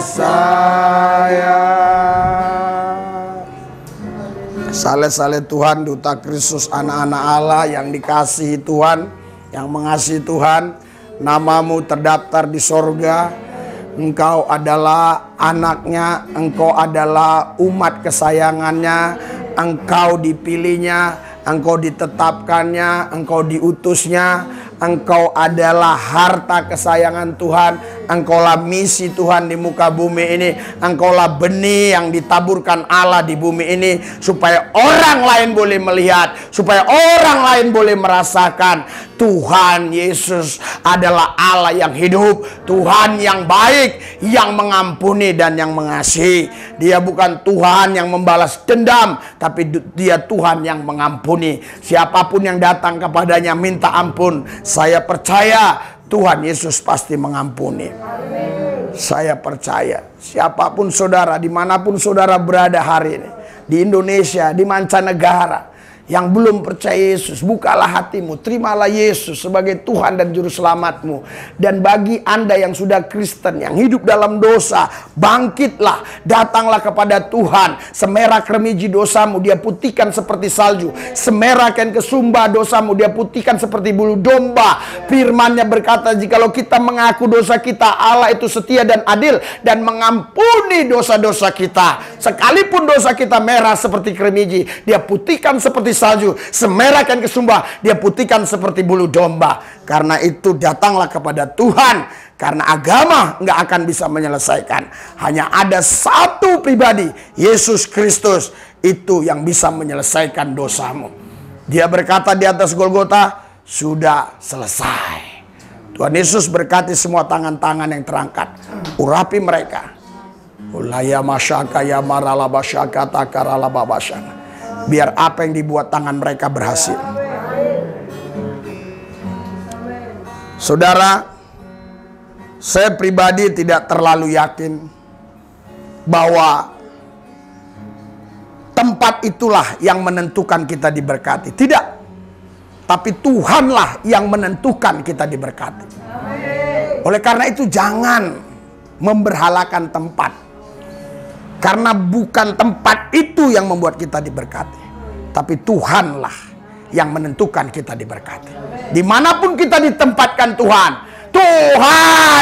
saya. Saleh-saleh Tuhan, duta Kristus, anak-anak Allah yang dikasihi Tuhan, yang mengasihi Tuhan, namamu terdaftar di sorga. Engkau adalah anaknya, engkau adalah umat kesayangannya, engkau dipilihnya, engkau ditetapkannya, engkau diutusnya, engkau adalah harta kesayangan Tuhan, engkaulah misi Tuhan di muka bumi ini, engkaulah benih yang ditaburkan Allah di bumi ini, supaya orang lain boleh melihat, supaya orang lain boleh merasakan Tuhan Yesus adalah Allah yang hidup, Tuhan yang baik, yang mengampuni dan yang mengasihi. Dia bukan Tuhan yang membalas dendam, tapi Dia Tuhan yang mengampuni. Siapapun yang datang kepadanya minta ampun, saya percaya Tuhan Yesus pasti mengampuni. Saya percaya siapapun saudara, dimanapun saudara berada hari ini, di Indonesia, di mancanegara, yang belum percaya Yesus, bukalah hatimu, terimalah Yesus sebagai Tuhan dan Juru Selamatmu. Dan bagi Anda yang sudah Kristen, yang hidup dalam dosa, bangkitlah, datanglah kepada Tuhan. Semerah kremiji dosamu, Dia putihkan seperti salju. Semerah kain kesumba dosamu, Dia putihkan seperti bulu domba. Firman-Nya berkata, jikalau kita mengaku dosa kita, Allah itu setia dan adil dan mengampuni dosa-dosa kita. Sekalipun dosa kita merah seperti kremiji, Dia putihkan seperti salju. Semerah kain kesumba, Dia putihkan seperti bulu domba. Karena itu datanglah kepada Tuhan, karena agama nggak akan bisa menyelesaikan. Hanya ada satu pribadi, Yesus Kristus, itu yang bisa menyelesaikan dosamu. Dia berkata di atas Golgota, sudah selesai. Tuhan Yesus berkati semua tangan-tangan yang terangkat, urapi mereka, Ulaya masyaka ya marala basyaka takarala babasyana. Biar apa yang dibuat tangan mereka berhasil. Saudara, saya pribadi tidak terlalu yakin bahwa tempat itulah yang menentukan kita diberkati. Tidak. Tapi Tuhanlah yang menentukan kita diberkati. Oleh karena itu jangan memberhalakan tempat. Karena bukan tempat itu yang membuat kita diberkati. Tapi Tuhanlah yang menentukan kita diberkati. Dimanapun kita ditempatkan Tuhan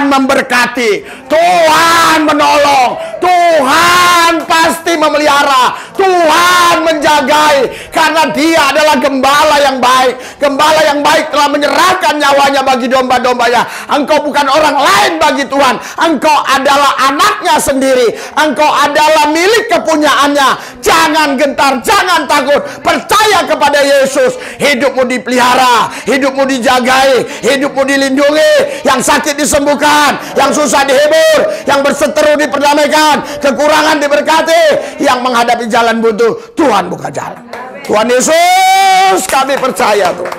memberkati, Tuhan menolong, Tuhan pasti memelihara, Tuhan menjagai, karena Dia adalah gembala yang baik. Gembala yang baik telah menyerahkan nyawanya bagi domba-dombanya. Engkau bukan orang lain bagi Tuhan, engkau adalah anaknya sendiri, engkau adalah milik kepunyaannya. Jangan gentar, jangan takut, percaya kepada Yesus. Hidupmu dipelihara, hidupmu dijagai, hidupmu dilindungi. Yang sakit disembuhkan, yang susah dihibur, yang berseteru diperdamaikan, kekurangan diberkati, yang menghadapi jalan buntu Tuhan buka jalan. Tuhan Yesus, kami percaya Tuhan.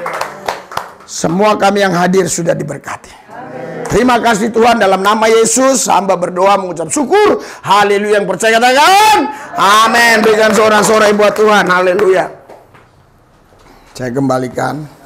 Semua kami yang hadir sudah diberkati. Terima kasih Tuhan, dalam nama Yesus hamba berdoa mengucap syukur. Haleluya. Yang percaya katakan amin. Berikan sorak-sorai buat Tuhan. Haleluya. Saya kembalikan.